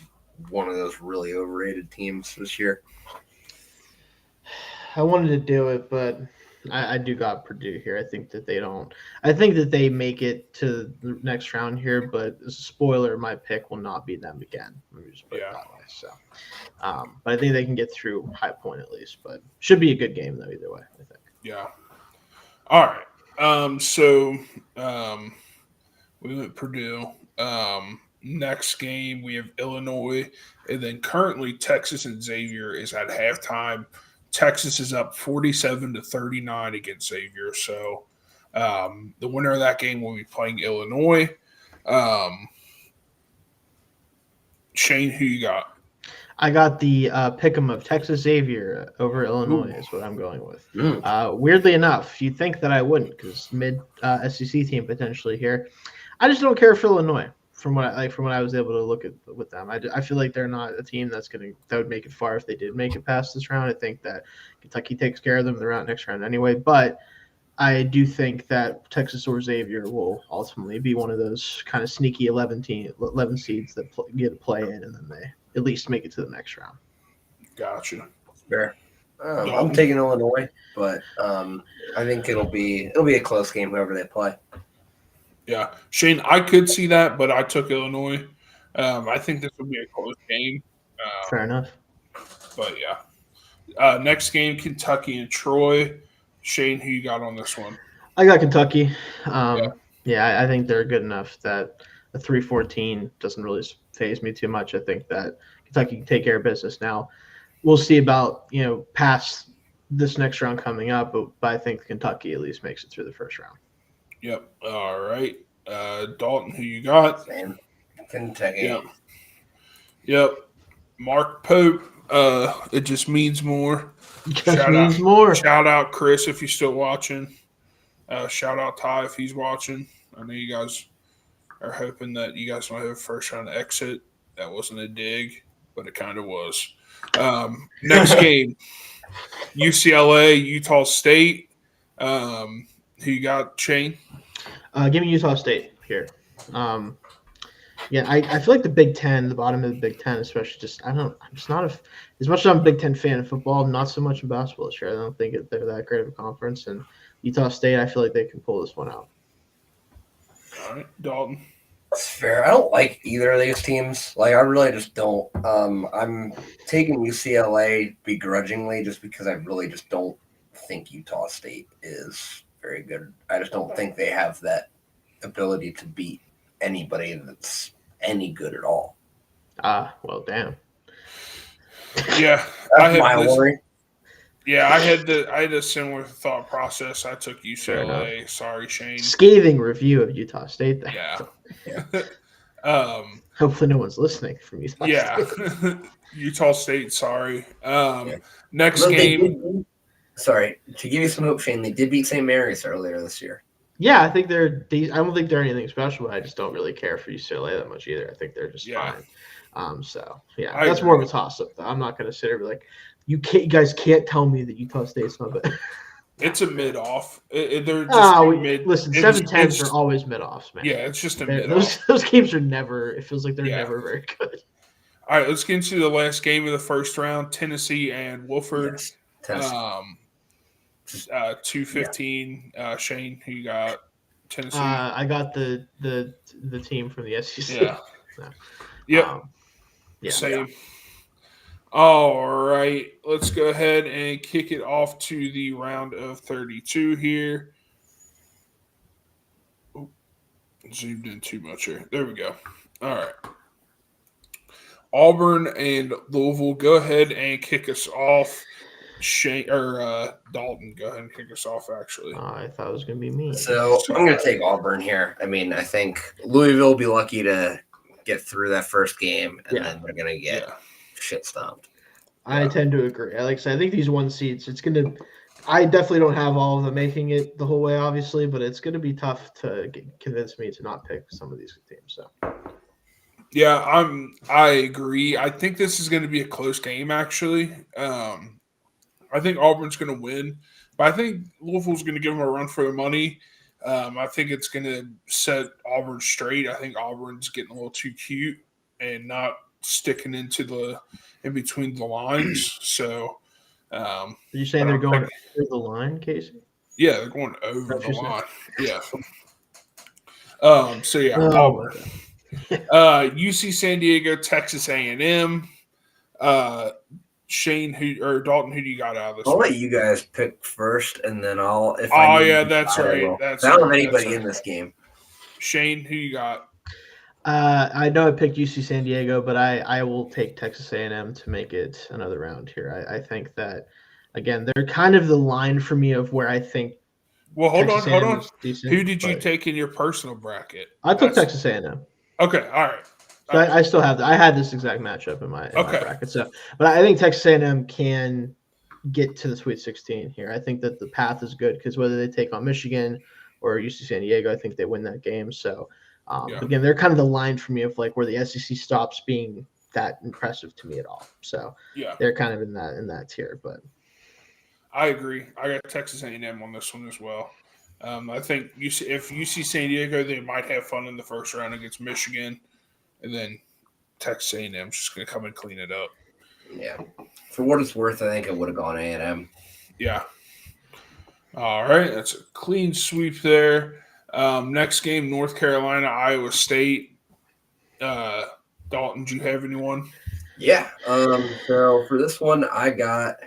one of those really overrated teams this year. I wanted to do it, but I do got Purdue here. I think that they don't. I think that they make it to the next round here, but as a spoiler, my pick will not be them again. Let me just put it that way. So, but I think they can get through High Point at least. But should be a good game though either way. I think. Yeah. All right. We went Purdue. Next game we have Illinois, and then currently Texas and Xavier is at halftime. Texas is up 47-39 against Xavier. So the winner of that game will be playing Illinois. Shane, who you got? I got the pick'em of Texas Xavier over Illinois is what I'm going with. Weirdly enough, you'd think that I wouldn't because mid SEC team potentially here. I just don't care for Illinois from what I was able to look at with them. I feel like they're not a team that would make it far if they did make it past this round. I think that Kentucky takes care of them. They're out next round anyway, but I do think that Texas or Xavier will ultimately be one of those kind of sneaky 11 seeds that get a play in, and then they at least make it to the next round. Gotcha. Fair. I'm taking Illinois, but I think it'll be a close game whoever they play. Yeah, Shane, I could see that, but I took Illinois. I think this will be a close game. Fair enough. But yeah, next game, Kentucky and Troy. Shane, who you got on this one? I got Kentucky. Yeah, I think they're good enough that a 3-14 doesn't really faze me too much. I think that Kentucky can take care of business. Now, we'll see about past this next round coming up, but I think Kentucky at least makes it through the first round. Yep. All right. Dalton, who you got? Same. Kentucky. Yep. Mark Pope. It just means more. Shout out Chris if you're still watching. Shout out Ty if he's watching. I know you guys are hoping that you guys might have a first round exit. That wasn't a dig, but it kind of was. Next game, UCLA, Utah State. Who you got, Shane? Give me Utah State here. I feel like the Big Ten, the bottom of the Big Ten, especially, I'm just not as much as I'm a Big Ten fan of football, not so much in basketball this year. I don't think they're that great of a conference. And Utah State, I feel like they can pull this one out. All right, Dalton. That's fair. I don't like either of these teams. I really just don't. I'm taking UCLA begrudgingly just because I really just don't think Utah State is very good. I just don't think they have that ability to beat anybody that's any good at all. Well, damn. Yeah, that's my worry. Yeah, I had a similar thought process. I took UCLA. Sorry, Shane. Scathing review of Utah State. Yeah. Hopefully, no one's listening from Utah State. Utah State. Sorry. Next game. Sorry, to give you some hope, Shane. They did beat St. Mary's earlier this year. Yeah, I think I don't think they're anything special, but I just don't really care for UCLA that much either. I think they're just fine. That's more of a toss-up. Though. I'm not going to sit here and be like, you guys can't tell me that Utah State's not good. It's a mid-off. They're just mid. Listen, 7-10s are always mid-offs, man. Yeah, it's just a mid-off. Those games are never – it feels like they're never very good. All right, let's get into the last game of the first round, Tennessee and Wofford. Yes. 2-15. Shane, who you got? Tennessee. I got the team from the SEC. Yeah. Yep. Same. Yeah. All right, let's go ahead and kick it off to the round of 32 here. Oh, zoomed in too much here. There we go. All right. Auburn and Louisville, go ahead and kick us off. Shane or Dalton, go ahead and kick us off, actually. I thought it was going to be me. So I'm going to take Auburn here. I mean, I think Louisville will be lucky to get through that first game, and then they're going to get shit stomped. I tend to agree. Like I said, I think these 1 seeds, it's going to – I definitely don't have all of them making it the whole way, obviously, but it's going to be tough to convince me to not pick some of these teams. So. Yeah, I agree. I think this is going to be a close game, actually. I think Auburn's going to win, but I think Louisville's going to give them a run for their money. I think it's going to set Auburn straight. I think Auburn's getting a little too cute and not sticking in between the lines. So, are you saying they're going through the line, Casey? Yeah, they're going over the line. Yeah. So yeah, Oh Auburn. my God. UC San Diego, Texas A&M. Shane, Dalton, who do you got out of this? I'll one? let you guys pick first, and then if Oh I need yeah, to that's decide, I right. will. That's I don't right. have anybody That's in right. this game. Shane, who you got? I know I picked UC San Diego, but I will take Texas A&M to make it another round here. I think that, again, they're kind of the line for me of where I think Well, hold Texas on. A&M is decent. Who did you but take in your personal bracket? I took Texas A&M. Okay, all right. So I still have I had this exact matchup in my bracket. So, but I think Texas A&M can get to the Sweet 16 here. I think that the path is good because whether they take on Michigan or UC San Diego, I think they win that game. So, again, they're kind of the line for me of like where the SEC stops being that impressive to me at all. So, they're kind of in that tier. But I agree. I got Texas A&M on this one as well. I think if UC San Diego, they might have fun in the first round against Michigan, and then Texas A&M is just going to come and clean it up. Yeah. For what it's worth, I think I would have gone A&M. Yeah. All right. That's a clean sweep there. Next game, North Carolina, Iowa State. Dalton, do you have anyone? Yeah. So for this one, I got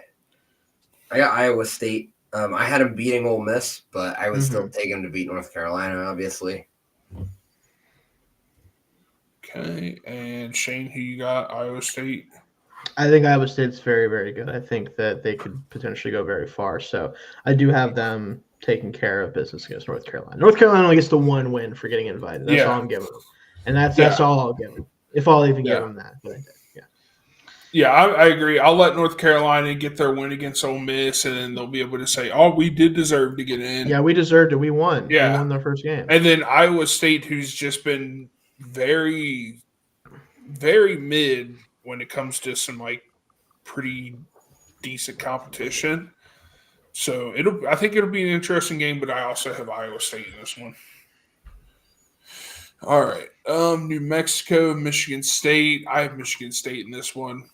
Iowa State. I had them beating Ole Miss, but I would still take them to beat North Carolina, obviously. Okay. And Shane, who you got? Iowa State? I think Iowa State's very, very good. I think that they could potentially go very far. So I do have them taking care of business against North Carolina. North Carolina only gets the one win for getting invited. That's all I'm giving them. And that's all I'll give them. If I'll even give them that. But I did. Yeah. Yeah, I agree. I'll let North Carolina get their win against Ole Miss, and then they'll be able to say, "Oh, we did deserve to get in." Yeah, we deserved it. We won. Yeah. We won their first game. And then Iowa State, who's just been very, very mid when it comes to some like pretty decent competition. So I think it'll be an interesting game, but I also have Iowa State in this one. All right. New Mexico, Michigan State. I have Michigan State in this one.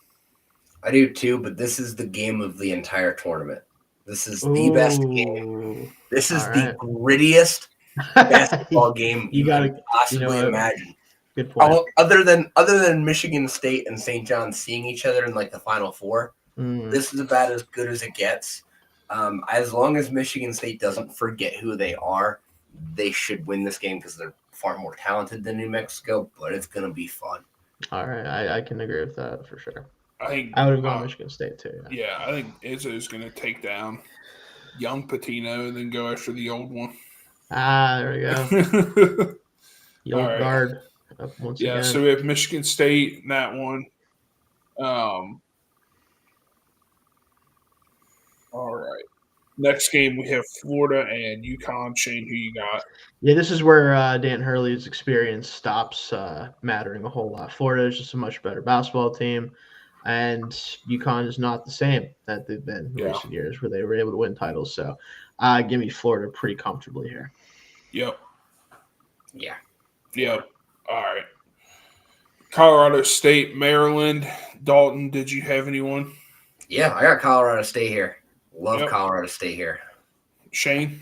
I do too, but this is the game of the entire tournament. This is the best game. This is the grittiest basketball game you can possibly imagine. Good point. Other than Michigan State and St. John's seeing each other in like the Final Four, this is about as good as it gets. As long as Michigan State doesn't forget who they are, they should win this game because they're far more talented than New Mexico, but it's going to be fun. All right. I can agree with that for sure. I would have gone Michigan State too. Yeah, I think Izzo is going to take down young Patino and then go after the old one. There we go. The old guard up once again. So we have Michigan State in that one. All right. Next game, we have Florida and UConn. Shane, who you got? Yeah, this is where Dan Hurley's experience stops mattering a whole lot. Florida is just a much better basketball team, and UConn is not the same that they've been in recent years where they were able to win titles. So give me Florida pretty comfortably here. Yep. Yeah. Yep. All right. Colorado State, Maryland. Dalton, did you have anyone? Yeah, I got Colorado State here. Love Colorado State here. Shane?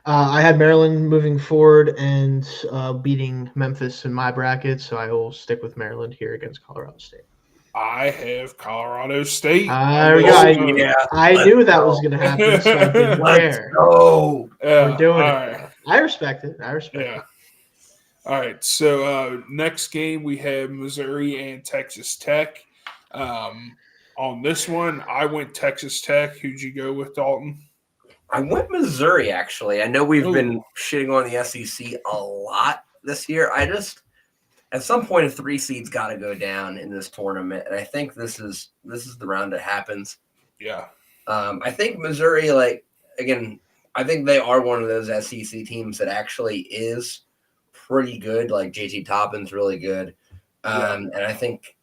I had Maryland moving forward and beating Memphis in my bracket, so I will stick with Maryland here against Colorado State. I have Colorado State. There we go. I knew that was going to happen, so I didn't care. We're doing it. Right. I respect it. it. All right, so next game we have Missouri and Texas Tech. On this one, I went Texas Tech. Who'd you go with, Dalton? I went Missouri, actually. I know we've been shitting on the SEC a lot this year. At some point, a 3 seed's got to go down in this tournament, and I think this is the round that happens. Yeah. I think Missouri, I think they are one of those SEC teams that actually is pretty good. Like JT Toppin's really good, and I think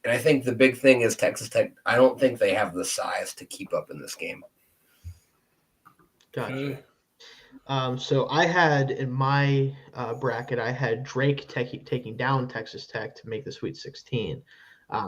the big thing is Texas Tech. I don't think they have the size to keep up in this game. Gotcha. So I had in my bracket, I had Drake taking down Texas Tech to make the Sweet 16.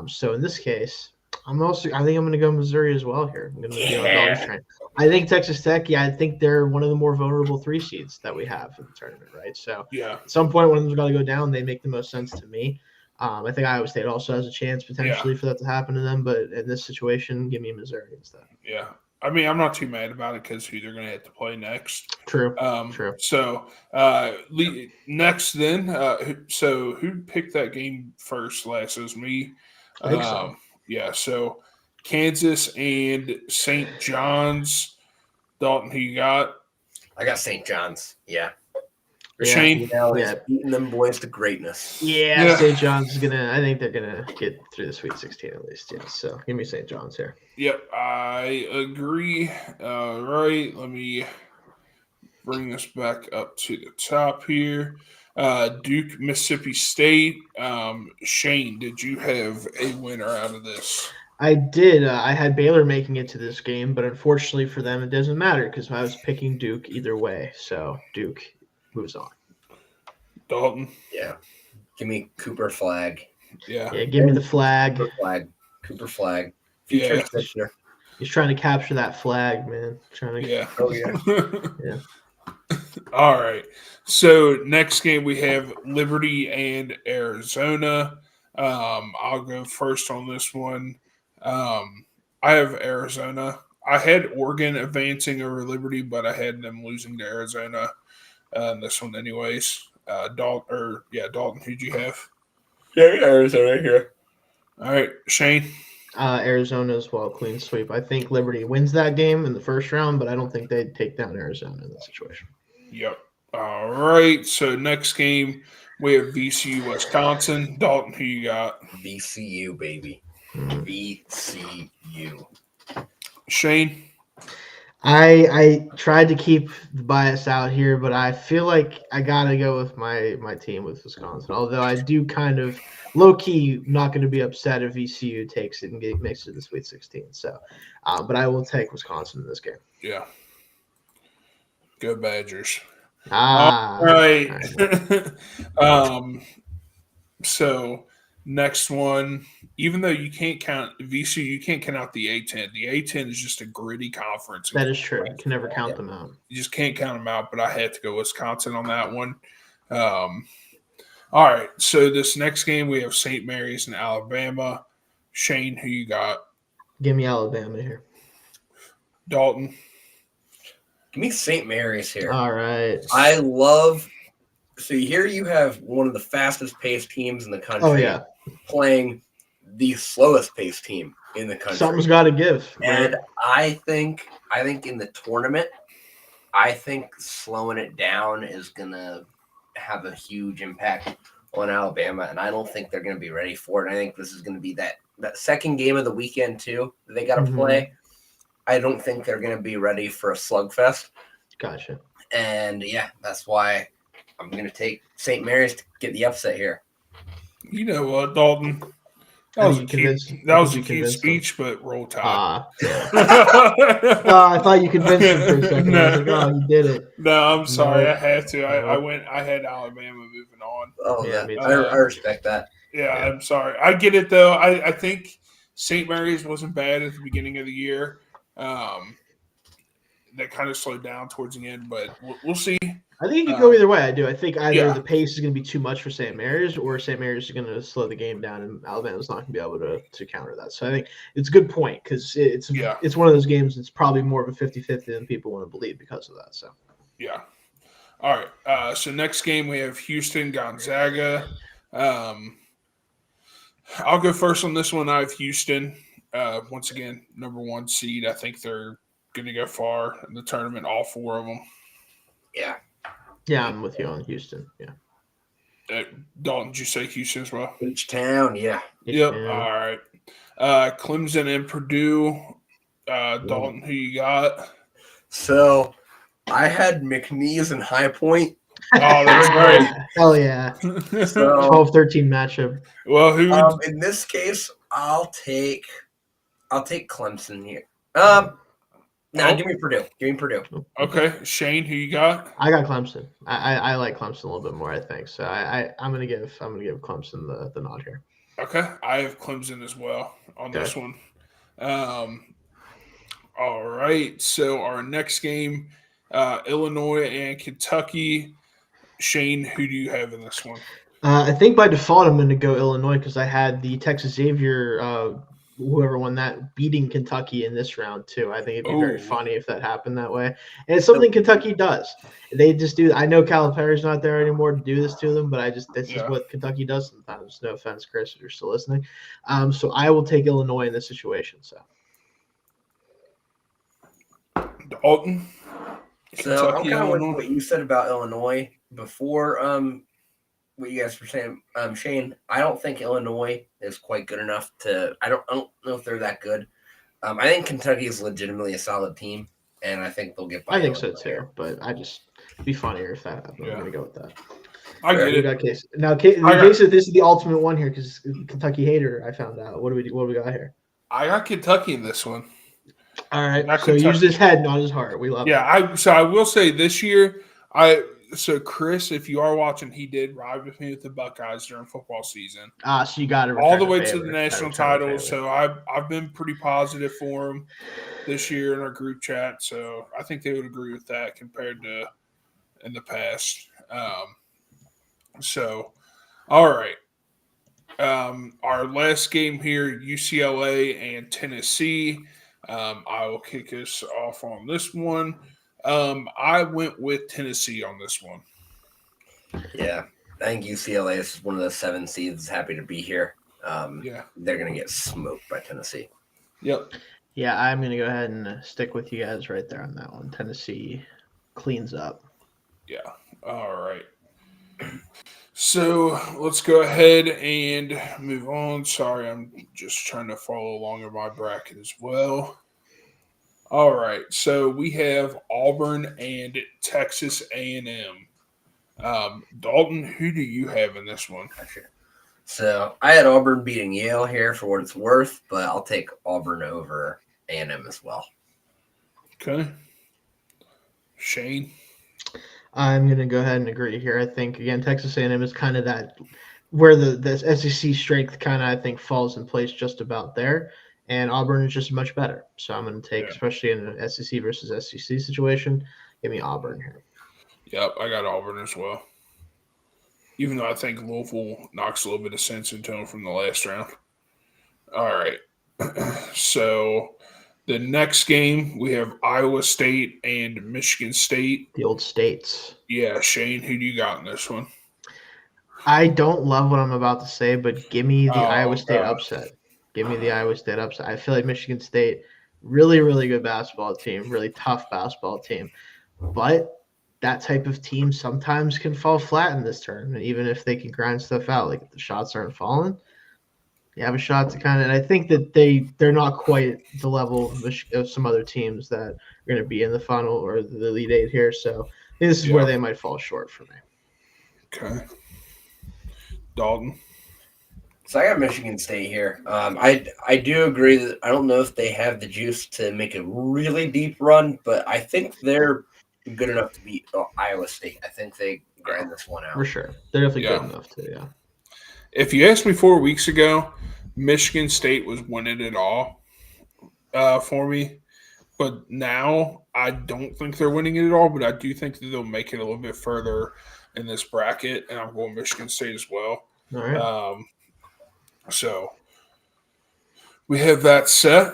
So in this case, I think I'm going to go Missouri as well here. I'm going to be on Dogs train. I think Texas Tech. I think they're one of the more vulnerable 3 seeds that we have in the tournament, right? So at some point, one of them's got to go down. They make the most sense to me. I think Iowa State also has a chance potentially for that to happen to them, but in this situation, give me Missouri instead. Yeah. I mean, I'm not too mad about it because who they're going to have to play next. True. So next then, so who picked that game first last? It was me. I think so. Yeah, so Kansas and St. John's. Dalton, who you got? I got St. John's. Yeah. Shane? Beating them boys to greatness. Yeah. St. John's is going to – I think they're going to get through the Sweet 16 at least, yeah. So give me St. John's here. Yep, I agree. Right, let me bring us back up to the top here. Duke, Mississippi State. Shane, did you have a winner out of this? I did. I had Baylor making it to this game, but unfortunately for them, it doesn't matter because I was picking Duke either way. So Duke moves on. Dalton? Yeah. Give me Cooper Flag. Yeah, give me the flag. Cooper Flag. Future sister. He's trying to capture that flag, man. Oh, yeah. Yeah. All right. So next game we have Liberty and Arizona. I'll go first on this one. I have Arizona. I had Oregon advancing over Liberty, but I had them losing to Arizona in this one anyways. Dalton, who'd you have? Yeah, Arizona here. All right, Shane. Arizona as well, clean sweep. I think Liberty wins that game in the first round, but I don't think they'd take down Arizona in that situation. Yep. All right. So next game we have VCU Wisconsin. Dalton, who you got? VCU, baby. VCU. Shane? I tried to keep the bias out here, but I feel like I gotta go with my team with Wisconsin. Although I do kind of low key not going to be upset if VCU takes it and makes it to the Sweet 16. So, but I will take Wisconsin in this game. Yeah. Go Badgers. All right. So next one, even though you can't count VCU, you can't count out the A-10. The A-10 is just a gritty conference. That is true. You can never count them out. You just can't count them out, but I had to go Wisconsin on that one. All right, so this next game we have St. Mary's and Alabama. Shane, who you got? Give me Alabama here. Dalton? Give me St. Mary's here. All right. I love – so here you have one of the fastest-paced teams in the country playing the slowest-paced team in the country. Something's got to give. And I think in the tournament, I think slowing it down is going to have a huge impact on Alabama, and I don't think they're going to be ready for it. I think this is going to be that second game of the weekend, too, that they got to play. I don't think they're going to be ready for a slugfest. Gotcha. And, that's why I'm going to take St. Mary's to get the upset here. You know what, Dalton? That was a cute speech, but roll tide. I thought you convinced him for a second. I was like, oh, you did it. No, I'm sorry. I had to. I had Alabama moving on. Oh, yeah. I respect that. Yeah, I'm sorry. I get it, though. I think St. Mary's wasn't bad at the beginning of the year. That kind of slowed down towards the end, but we'll see. I think it could go either way. I do. I think either the pace is going to be too much for St. Mary's, or St. Mary's is going to slow the game down, and Alabama's not going to be able to counter that. So I think it's a good point because it's one of those games that's probably more of a 50-50 than people want to believe because of that. So yeah. All right. So next game we have Houston Gonzaga. I'll go first on this one. I have Houston. Once again, number 1 seed. I think they're going to go far in the tournament, all 4 of them. Yeah. Yeah, I'm with you on Houston. Yeah. Dalton, did you say Houston as well? H-Town, yeah. Yep. All right. Clemson and Purdue. Dalton, who you got? So I had McNeese and High Point. Oh, that's great. Hell yeah. So 12-13 matchup. Well, who in this case, I'll take Clemson here. Give me Purdue. Okay. Shane, who you got? I got Clemson. I like Clemson a little bit more, I think. So I'm gonna give Clemson the nod here. Okay. I have Clemson as well on this one. All right. So our next game, Illinois and Kentucky. Shane, who do you have in this one? I think by default I'm going to go Illinois because I had the Texas Xavier, whoever won that, beating Kentucky in this round too. I think it'd be very funny if that happened that way. And it's something Kentucky does. They just do. I know Calipari's not there anymore to do this to them, but this is what Kentucky does sometimes. No offense, Chris, if you're still listening. So I will take Illinois in this situation. So Dalton. So I'm kind of with what you said about Illinois before. What you guys were saying, Shane. I don't think Illinois is quite good enough to. I don't know if they're that good. I think Kentucky is legitimately a solid team, and I think they'll get by. I think so too, but it'd be funnier if that happened. Yeah. I'm gonna go with that. I get it. Got Case. Now, this is the ultimate one here because Kentucky hater. I found out. What do we got here? I got Kentucky in this one. All right. So use his head, not his heart. We love it. Yeah. I will say this year, So Chris, if you are watching, he did ride with me with the Buckeyes during football season. So you got to all the way to the national title. So I've been pretty positive for him this year in our group chat. So I think they would agree with that compared to in the past. So all right, our last game here: UCLA and Tennessee. I will kick us off on this one. I went with Tennessee on this one. Yeah, I think UCLA is one of the 7 seeds. Happy to be here. They're going to get smoked by Tennessee. Yep. Yeah, I'm going to go ahead and stick with you guys right there on that one. Tennessee cleans up. Yeah. All right. So let's go ahead and move on. Sorry, I'm just trying to follow along in my bracket as well. All right, so we have Auburn and Texas A&M. Dalton, who do you have in this one? So I had Auburn beating Yale here for what it's worth, but I'll take Auburn over A&M as well. Okay. Shane? I'm going to go ahead and agree here. I think, again, Texas A&M is kind of that where the SEC strength kind of, I think, falls in place just about there. And Auburn is just much better. So I'm going to take, especially in an SEC versus SEC situation, give me Auburn here. Yep, I got Auburn as well. Even though I think Louisville knocks a little bit of sense into them from the last round. All right. So the next game, we have Iowa State and Michigan State. The old states. Yeah, Shane, who do you got in this one? I don't love what I'm about to say, but give me the Iowa State upset. Give me the Iowa State upset. I feel like Michigan State, really, really good basketball team, really tough basketball team. But that type of team sometimes can fall flat in this tournament, even if they can grind stuff out. Like if the shots aren't falling, you have a shot to kind of – and I think that they're not quite the level of some other teams that are going to be in the final or the Elite Eight here. So I think this is where they might fall short for me. Okay. Dalton? So I got Michigan State here. I do agree that I don't know if they have the juice to make a really deep run, but I think they're good enough to beat Iowa State. I think they grind this one out. For sure. They're definitely good enough to, yeah. If you asked me 4 weeks ago, Michigan State was winning it all for me. But now I don't think they're winning it all, but I do think that they'll make it a little bit further in this bracket, and I'm going Michigan State as well. All right. So we have that set.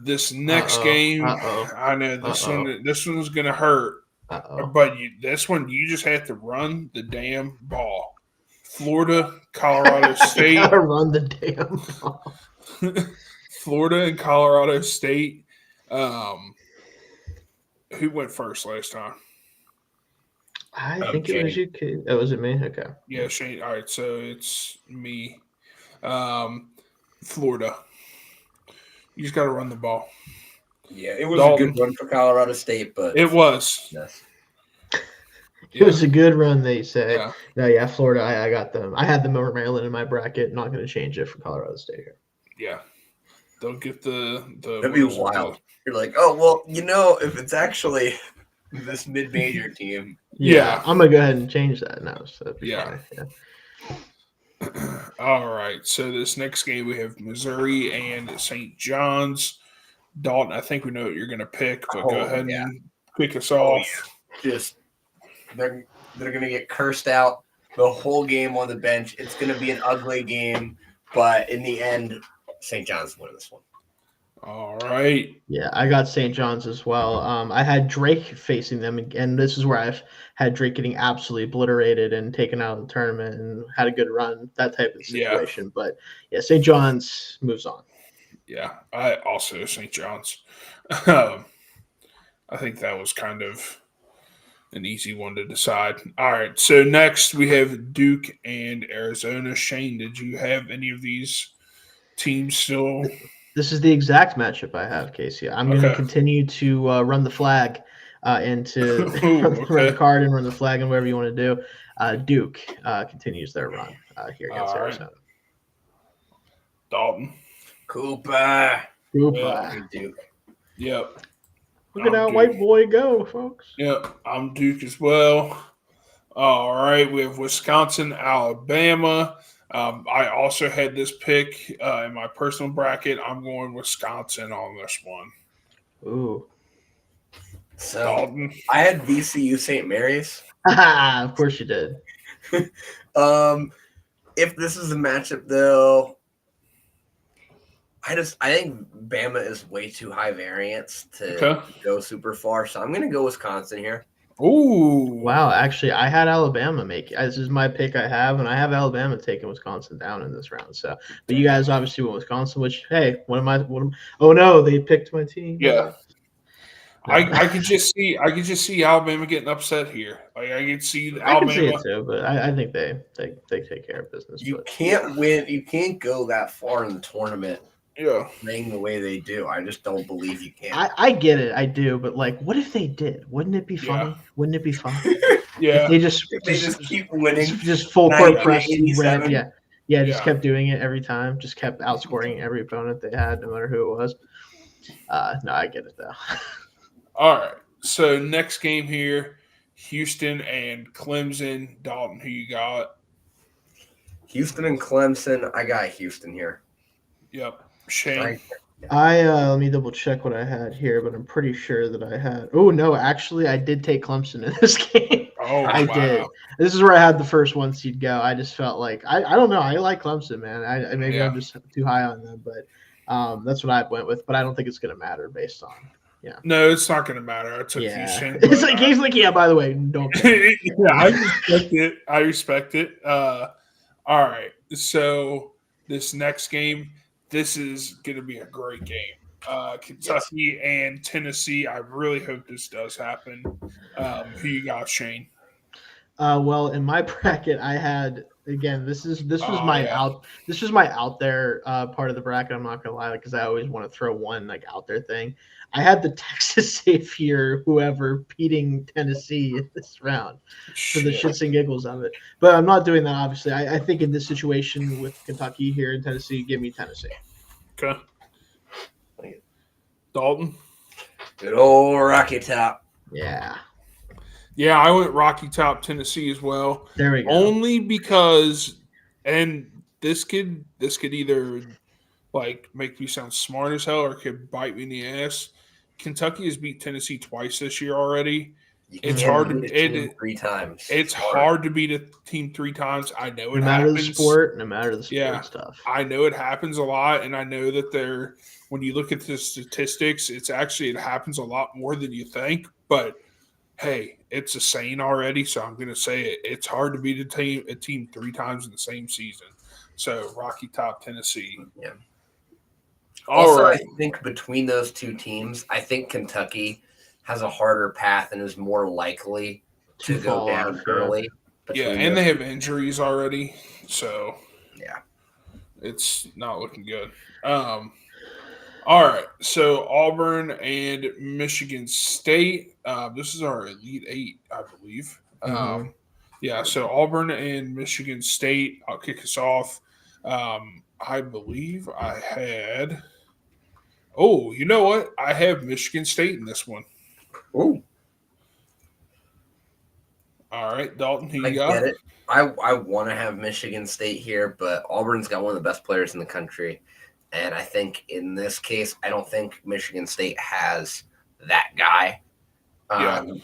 This next game, I know this one's going to hurt. But this one, you just have to run the damn ball. Florida, Colorado State. Gotta run the damn ball. Florida and Colorado State. Who went first last time? I think it was you. Oh, was it me? Okay. Yeah, Shane. All right, so it's me. Florida. You just got to run the ball. Yeah, it was a good run for Colorado State, but it was. Yes. It was a good run, they say. Yeah. No, Florida, I got them. I had them over Maryland in my bracket. Not going to change it for Colorado State here. Yeah. They'll get the That'd be wild. You're like, oh, well, if it's actually this mid-major team. Yeah. I'm going to go ahead and change that now. So that'd be funny. All right. So this next game we have Missouri and St. John's. Dalton, I think we know what you're going to pick, but go ahead and kick us off. Just they're gonna get cursed out the whole game on the bench. It's gonna be an ugly game, but in the end, St. John's winning this one. All right. Yeah, I got St. John's as well. I had Drake facing them, and this is where I've had Drake getting absolutely obliterated and taken out of the tournament and had a good run, that type of situation. But yeah, St. John's moves on. Yeah, I also St. John's. I think that was kind of an easy one to decide. All right, so next we have Duke and Arizona. Shane, did you have any of these teams still? This is the exact matchup I have, Casey. I'm going to continue to run the flag and to run the card and run the flag and whatever you want to do. Duke continues their run here against Arizona. Dalton. Cooper. Duke. Yep. Look at that white boy go, folks. Yep, I'm Duke as well. All right, we have Wisconsin, Alabama. I also had this pick in my personal bracket. I'm going Wisconsin on this one. Ooh. So Dalton. I had VCU St. Mary's. Of course you did. If this is a matchup, though, I think Bama is way too high variance to go super far. So I'm going to go Wisconsin here. Ooh. Wow. Actually, I had Alabama make it. This is my pick I have, and I have Alabama taking Wisconsin down in this round. So, but you guys obviously went Wisconsin, which, hey, oh no, they picked my team. Yeah. No. I could just see Alabama getting upset here. Like I could see Alabama. I can see it too, but I think they take care of business. Can't win. You can't go that far in the tournament. Yeah, playing the way they do. I just don't believe you can. I get it. I do. But, like, what if they did? Wouldn't it be funny? Yeah. Wouldn't it be fun? Yeah. If they just keep winning. Just full court press. Yeah, just kept doing it every time. Just kept outscoring every opponent they had, no matter who it was. No, I get it, though. All right. So, next game here, Houston and Clemson. Dalton, who you got? Houston and Clemson. I got Houston here. Yep. Shane. Let me double check what I had here, but I'm pretty sure that I had. Oh no, actually, I did take Clemson in this game. Oh, I did. This is where I had the first one seed go. I just felt like I don't know. I like Clemson, man. I'm just too high on them, but that's what I went with. But I don't think it's gonna matter based on. Yeah. No, it's not gonna matter. I took Houston. It's like he's like, yeah. By the way, don't. I respect it. All right. So this next game. This is going to be a great game. Kentucky and Tennessee. I really hope this does happen. Who you got, Shane? Well, in my bracket, I had this was my out there part of the bracket. I'm not gonna lie, because I always want to throw one like out there thing. I had the Texas Savior, whoever beating Tennessee in this round for the shits and giggles of it. But I'm not doing that, obviously. I think in this situation with Kentucky here in Tennessee, give me Tennessee. Okay. Dalton? Good old Rocky Top. Yeah. Yeah, I went Rocky Top, Tennessee as well. There we go. Only because, and this could either like make me sound smart as hell or could bite me in the ass. Kentucky has beat Tennessee twice this year already. It's hard to beat 3 times. It's hard to beat a team 3 times. I know it happens. No matter the sport stuff. I know it happens a lot, and I know that when you look at the statistics, it happens a lot more than you think. But hey, it's a saying already, so I'm going to say it. It's hard to beat a team 3 times in the same season. So Rocky Top, Tennessee. Yeah. All right. I think between those two teams, I think Kentucky has a harder path and is more likely to go down early. Yeah, and they have injuries already, so yeah, it's not looking good. All right, so Auburn and Michigan State. This is our Elite Eight, I believe. Yeah, so Auburn and Michigan State. I'll kick us off. I believe I had. Oh, you know what? I have Michigan State in this one. Oh. All right, Dalton, who I you got? get it. I want to have Michigan State here, but Auburn's got one of the best players in the country. And I think in this case, I don't think Michigan State has that guy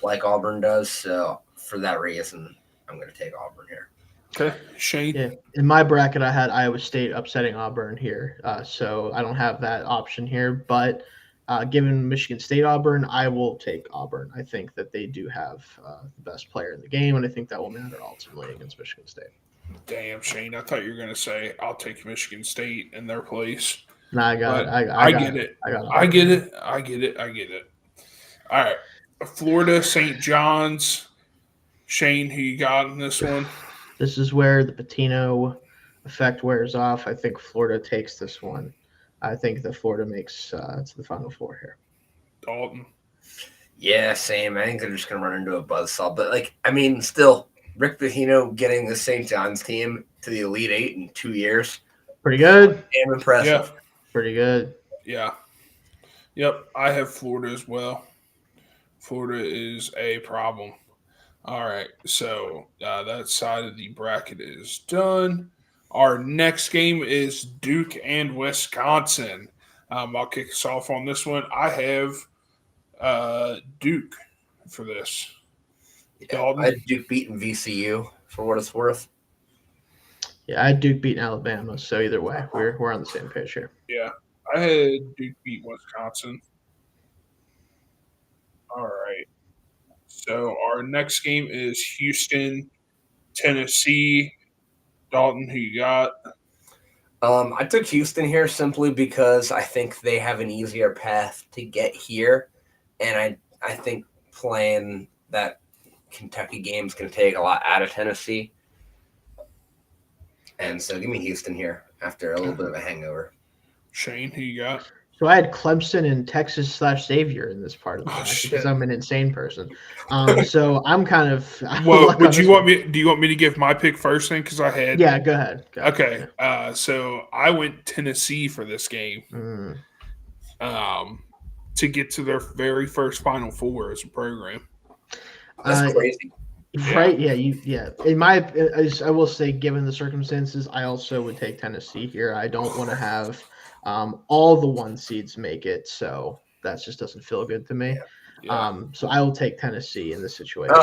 like Auburn does. So for that reason, I'm going to take Auburn here. Okay, Shane. Yeah, in my bracket, I had Iowa State upsetting Auburn here, so I don't have that option here. But given Michigan State Auburn, I will take Auburn. I think that they do have the best player in the game, and I think that will matter ultimately against Michigan State. Damn, Shane! I thought you were going to say I'll take Michigan State in their place. No, I got it. I get it. I get it. I get it. I get it. All right, Florida, St. John's. Shane, who you got in this one? This is where the Patino effect wears off. I think Florida takes this one. I think that Florida makes to the Final Four here. Dalton. Yeah, same. I think they're just going to run into a buzzsaw. But, still, Rick Pitino getting the St. John's team to the Elite Eight in 2 years. Pretty good. Damn impressive. Yeah. Pretty good. Yeah. Yep, I have Florida as well. Florida is a problem. All right, so that side of the bracket is done. Our next game is Duke and Wisconsin. I'll kick us off on this one. I have Duke for this. Yeah, I had Duke beating VCU for what it's worth. Yeah, I had Duke beating Alabama, so either way, we're on the same page here. Yeah, I had Duke beat Wisconsin. All right. So our next game is Houston, Tennessee. Dalton, who you got? I took Houston here simply because I think they have an easier path to get here, and I think playing that Kentucky game is going to take a lot out of Tennessee. And so give me Houston here after a little bit of a hangover. Shane, who you got? So I had Clemson and Texas/Xavier in this part of the match because I'm an insane person. So I'm kind of. Well, do you want me to give my pick first then? Because I had. Yeah, go ahead. Okay, so I went Tennessee for this game. To get to their very first Final Four as a program. That's crazy. Right? Yeah. I will say, given the circumstances, I also would take Tennessee here. I don't want to have all the 1 seeds make it, so that just doesn't feel good to me. Yeah. So I will take Tennessee in this situation.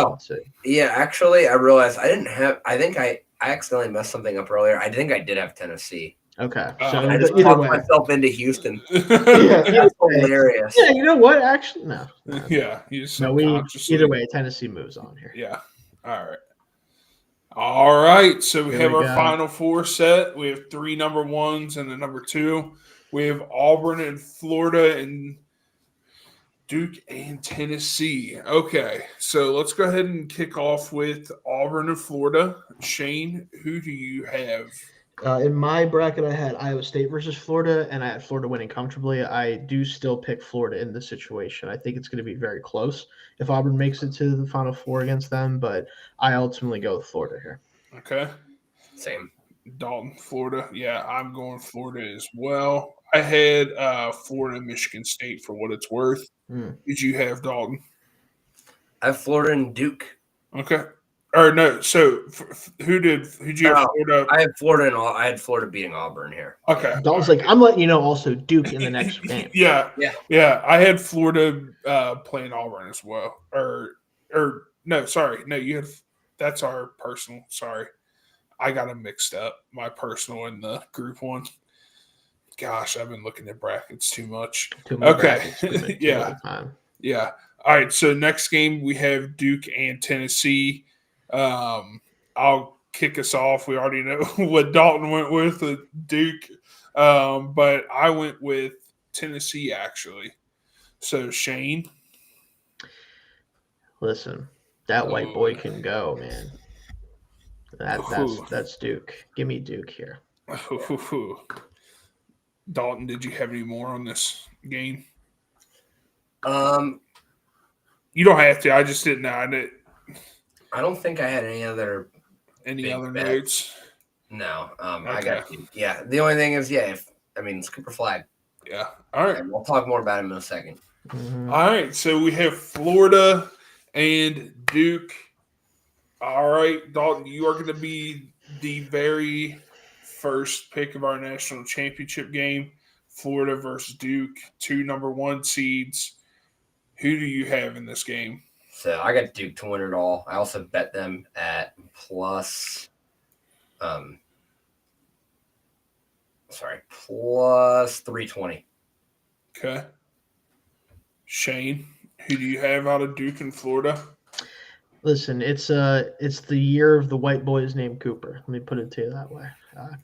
Yeah. Actually, I realized I didn't have. I think I accidentally messed something up earlier. I think I did have Tennessee. Okay. So I just talked myself into Houston. That's hilarious. Yeah, you know what? Actually, no. Yeah. Either way, Tennessee moves on here. Yeah. All right. So we have our Final Four set. We have 3 number 1s and a number 2. We have Auburn and Florida and Duke and Tennessee. Okay. So let's go ahead and kick off with Auburn and Florida. Shane, who do you have? In my bracket, I had Iowa State versus Florida, and I had Florida winning comfortably. I do still pick Florida in this situation. I think it's going to be very close if Auburn makes it to the Final Four against them, but I ultimately go with Florida here. Okay. Same. Dalton, Florida. Yeah, I'm going Florida as well. I had Florida and Michigan State for what it's worth. Did you have Dalton? I have Florida and Duke. Okay. Or no, so who'd you have Florida? I had Florida and I had Florida beating Auburn here. Okay. Dalton's like, I'm letting you know also Duke in the next game. Yeah. I had Florida playing Auburn as well. Or no, sorry. No, that's our personal. Sorry. I got them mixed up. My personal and the group one. Gosh, I've been looking at brackets too much. Okay. Yeah. All right. So next game we have Duke and Tennessee. I'll kick us off. We already know what Dalton went with Duke, but I went with Tennessee actually. So Shane, listen, that white boy can go, man. That's Duke. Give me Duke here. Dalton, did you have any more on this game? You don't have to. I just didn't know. I don't think I had any other notes. No. Okay. I got you. Yeah. The only thing is, it's Cooper Flag. Yeah. All right. And we'll talk more about him in a second. Mm-hmm. All right. So we have Florida and Duke. All right, Dalton, you are going to be the very first pick of our national championship game. Florida versus Duke, 2 number 1 seeds. Who do you have in this game? So I got Duke to win it all. I also bet them at plus 320. Okay. Shane, who do you have out of Duke and Florida? Listen, it's the year of the white boys named Cooper. Let me put it to you that way.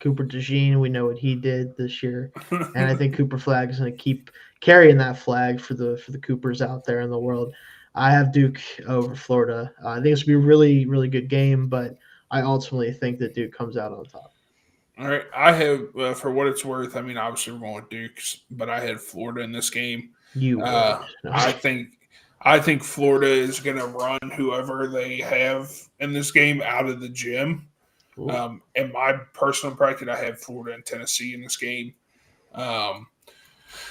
Cooper DeJean, we know what he did this year, and I think Cooper Flag is going to keep carrying that flag for the Coopers out there in the world. I have Duke over Florida. I think it's going to be a really, really good game, but I ultimately think that Duke comes out on top. All right. I have, for what it's worth, I mean, obviously we're going with Duke's, but I had Florida in this game. You would. No. I think Florida is going to run whoever they have in this game out of the gym. And my personal bracket, I have Florida and Tennessee in this game.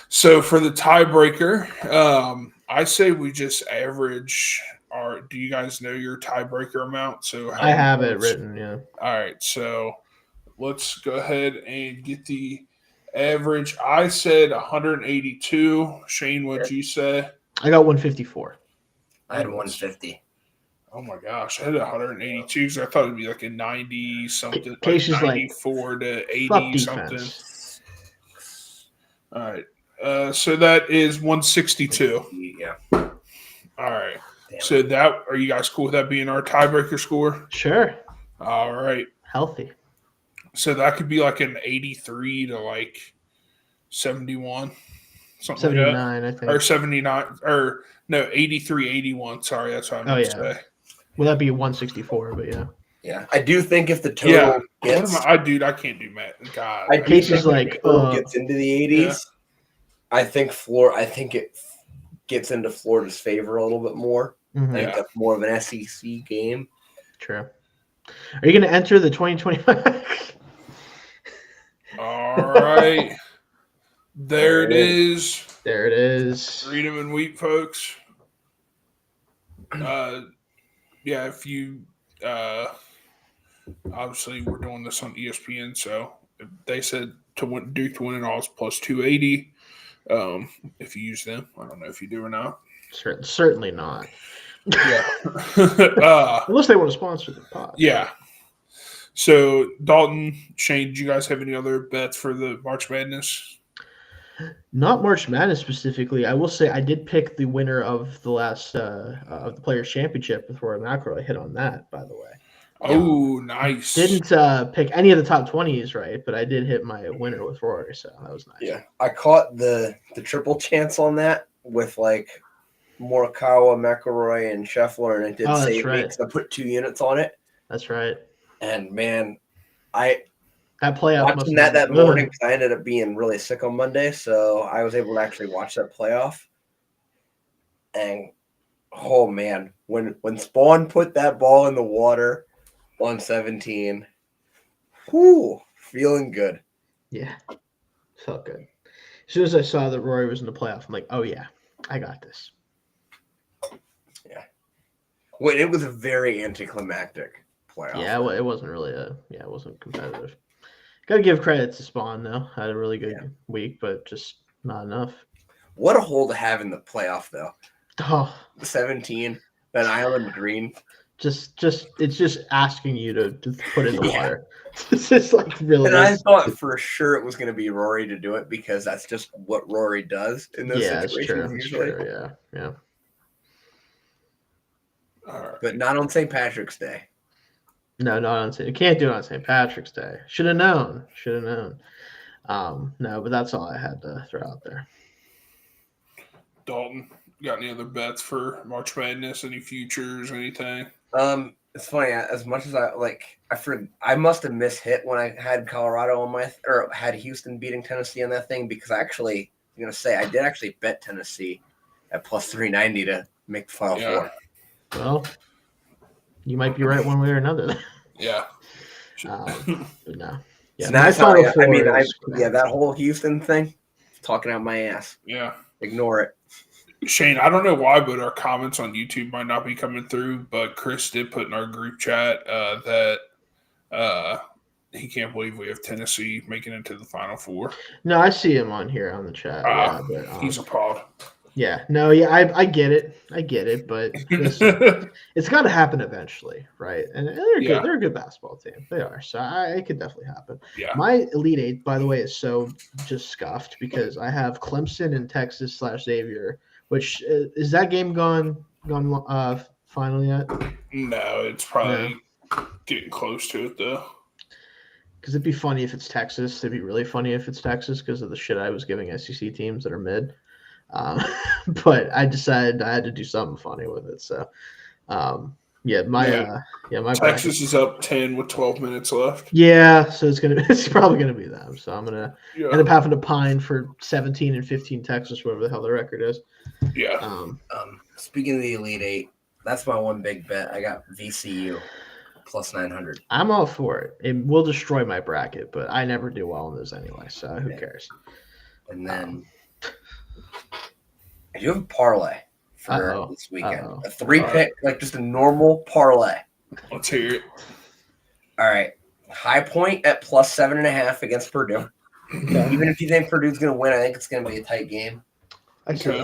So for the tiebreaker, I say we just average our. Do you guys know your tiebreaker amount? So I have it written. Yeah. All right. So let's go ahead and get the average. I said 182. Shane, what'd you say? I got 154. I had 150. Oh my gosh, I had 182 because I thought it'd be like a 90 something, Case like is 94 to 80 fuck something. defense. All right, so that is 162. Yeah. All right, Damn. So that are you guys cool with that being our tiebreaker score? Sure. All right, Healthy. so that could be like an 83 to like 71, something 79, like that. I think. Or 79, or no, 83, 81. Sorry, that's what I meant to say. Well, that'd be 164, but yeah. Yeah, I do think if the total gets, I can't do math. God, Cases like gets into the 80s. I think it gets into Florida's favor a little bit more. Mm-hmm. I think that's more of an SEC game. True. Are you going to enter the 2025? All right. There it is. There it is. Freedom and wheat, folks. Yeah, if you obviously we're doing this on ESPN, so they said Duke to win it all is plus 280. If you use them, I don't know if you do or not. Certainly not. Yeah. Unless they want to sponsor the pod. Yeah. So Dalton, Shane, do you guys have any other bets for the March Madness? Not March Madness specifically. I will say I did pick the winner of the last of the Players Championship with Rory McIlroy. I hit on that, by the way. Oh, nice. Didn't pick any of the top 20s right, but I did hit my winner with Rory, so that was nice. Yeah, I caught the triple chance on that with like Morikawa, McIlroy, and Scheffler, and it did save me because I put 2 units on it. That's right. And man, that playoff watching that morning because I ended up being really sick on Monday, so I was able to actually watch that playoff. And oh man, when Spawn put that ball in the water on 17, feeling good. Yeah, felt good. As soon as I saw that Rory was in the playoff, I'm like, oh yeah, I got this. Yeah. Well, it was a very anticlimactic playoff. Yeah, well, it wasn't really it wasn't competitive. Got to give credit to Spawn though. Had a really good week, but just not enough. What a hole to have in the playoff though. Oh, 17, that island green. It's just asking you to put in the water. It's just like really. And I thought for sure it was going to be Rory to do it because that's just what Rory does in those situations usually. It's true. Yeah. All right. But not on St. Patrick's Day. No, not on St. You can't do it on St. Patrick's Day. Should have known. No, but that's all I had to throw out there. Dalton, you got any other bets for March Madness? Any futures? Anything? It's funny. As much as I must have mishit when I had Colorado on or had Houston beating Tennessee on that thing because I did actually bet Tennessee at plus 390 to make the Final Four. Well, you might be right one way or another. Yeah. But no. Yeah, so that's how that whole Houston thing, talking out my ass. Yeah. Ignore it. Shane, I don't know why, but our comments on YouTube might not be coming through. But Chris did put in our group chat that he can't believe we have Tennessee making it to the Final Four. No, I see him on here on the chat. Yeah, but he's a pod. Yeah, no, yeah, I get it, but it's got to happen eventually, right? And they're good. They're a good basketball team. They are, so it could definitely happen. Yeah. My Elite Eight, by the way, is so just scuffed because I have Clemson and Texas / Xavier. Which is that game gone final yet? No, it's probably getting close to it though. Because it'd be funny if it's Texas. It'd be really funny if it's Texas because of the shit I was giving SEC teams that are mid. But I decided I had to do something funny with it. So, my Texas is up 10 with 12 minutes left. Yeah, so it's probably gonna be them. So I'm gonna end up having to pine for 17 and 15 Texas, whatever the hell the record is. Yeah. Speaking of the Elite Eight, that's my one big bet. I got VCU plus 900. I'm all for it. It will destroy my bracket, but I never do well in those anyway. So who cares? And then. I do have a parlay for this weekend. A 3-pick, like just a normal parlay. Let's hear it. All right. High Point at plus 7.5 against Purdue. Okay. Even if you think Purdue's going to win, I think it's going to be a tight game. Okay.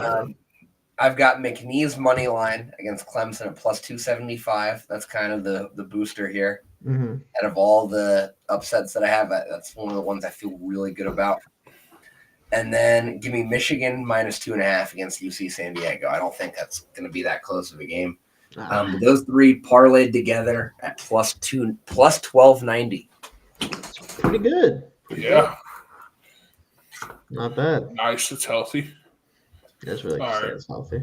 I've got McNee's money line against Clemson at plus 275. That's kind of the booster here. Mm-hmm. Out of all the upsets that I have, that's one of the ones I feel really good about. And then give me Michigan minus 2.5 against UC San Diego. I don't think that's going to be that close of a game. Those three parlayed together at plus 1290. It's pretty good. Yeah. Not bad. Nice. It's healthy. That's really good. It's healthy.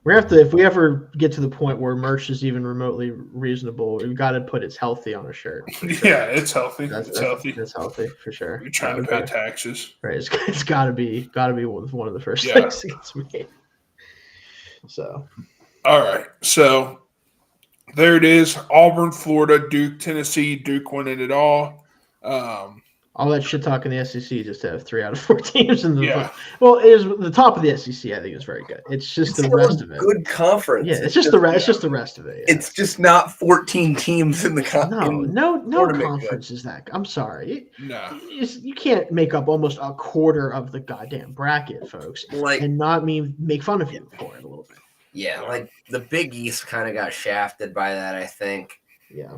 We're gonna have to, if we ever get to the point where merch is even remotely reasonable, we've got to put it's healthy on a shirt. Sure. Yeah, it's healthy. It's healthy. It's healthy for sure. You're trying to pay taxes. Right. It's gotta be one of the first things that gets made. So all right. So there it is. Auburn, Florida, Duke, Tennessee, Duke winning it all. All that shit talk in the SEC just to have 3 out of 4 teams in the well, it is the top of the SEC. I think is very good. It's just the rest of it. Good conference. Yeah, it's just the rest. It's just the rest of it. Yeah. It's just not 14 teams in the conference. No conference is that. I'm sorry. You can't make up almost a quarter of the goddamn bracket, folks, and not make fun of you for it a little bit. Yeah, like the Big East kind of got shafted by that. I think. Yeah.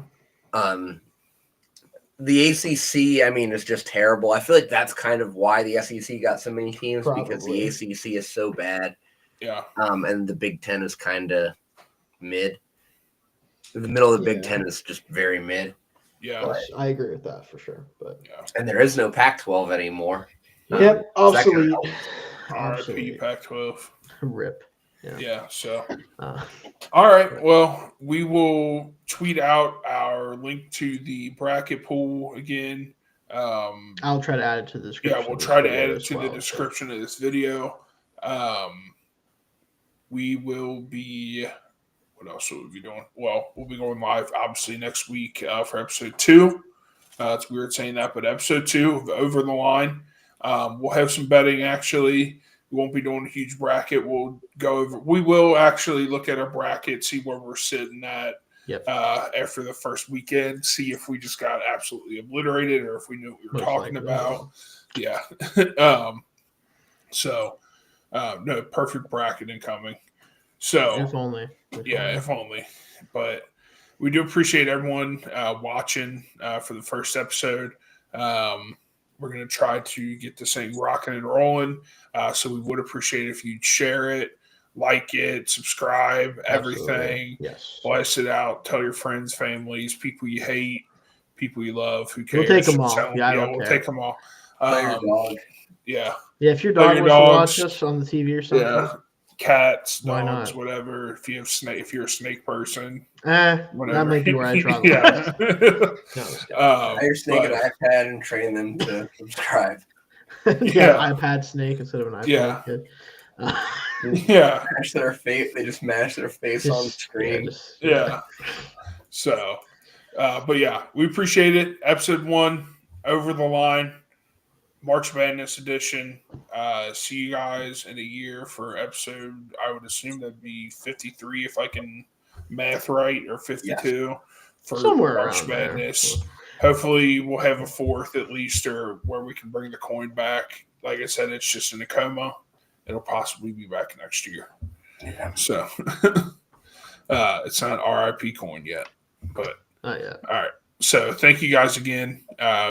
The ACC, I mean, is just terrible. I feel like that's kind of why the SEC got so many teams because the ACC is so bad. Yeah. And the Big Ten is kind of mid. The middle of the Big Ten is just very mid. Yeah. But, I agree with that for sure. But and there is no Pac-12 anymore. Yep. Obsolete. RIP Pac-12. RIP. Yeah. So, all right. Well, we will tweet out our link to the bracket pool again. I'll try to add it to the description. Yeah, we'll try to add it to the description of this video. We will be. What else will we be doing? Well, we'll be going live obviously next week for episode 2. It's weird saying that, but episode 2 of Over the Line. We'll have some betting actually. We won't be doing a huge bracket. We'll go over. We will actually look at our bracket, see where we're sitting at after the first weekend, see if we just got absolutely obliterated or if we knew what we were talking about. Yeah. No, perfect bracket incoming. So if only. If only. But we do appreciate everyone watching for the first episode. We're going to try to get this thing rocking and rolling. So we would appreciate if you'd share it, like it, subscribe, everything. Yes. Blast it out. Tell your friends, families, people you hate, people you love. Who cares? We'll take them all. We'll take them all. Your dog. Yeah. Yeah, if your dog wants to watch us on the TV or something. Yeah. Cats, dogs, whatever. If you're a snake person, whatever. That might be where I draw. Hire Snake an iPad and train them to subscribe. iPad Snake instead of an iPad kid. Mash their face. They just mash their face on the screen. So, but we appreciate it. Episode 1, Over the Line. March Madness edition. See you guys in a year for episode. I would assume that'd be 53 if I can math right, or 52 for somewhere March around Madness. there. Hopefully, we'll have a fourth at least, or where we can bring the coin back. Like I said, it's just in a coma. It'll possibly be back next year. Yeah. So it's not RIP coin yet, but Yeah. all right. So thank you guys again.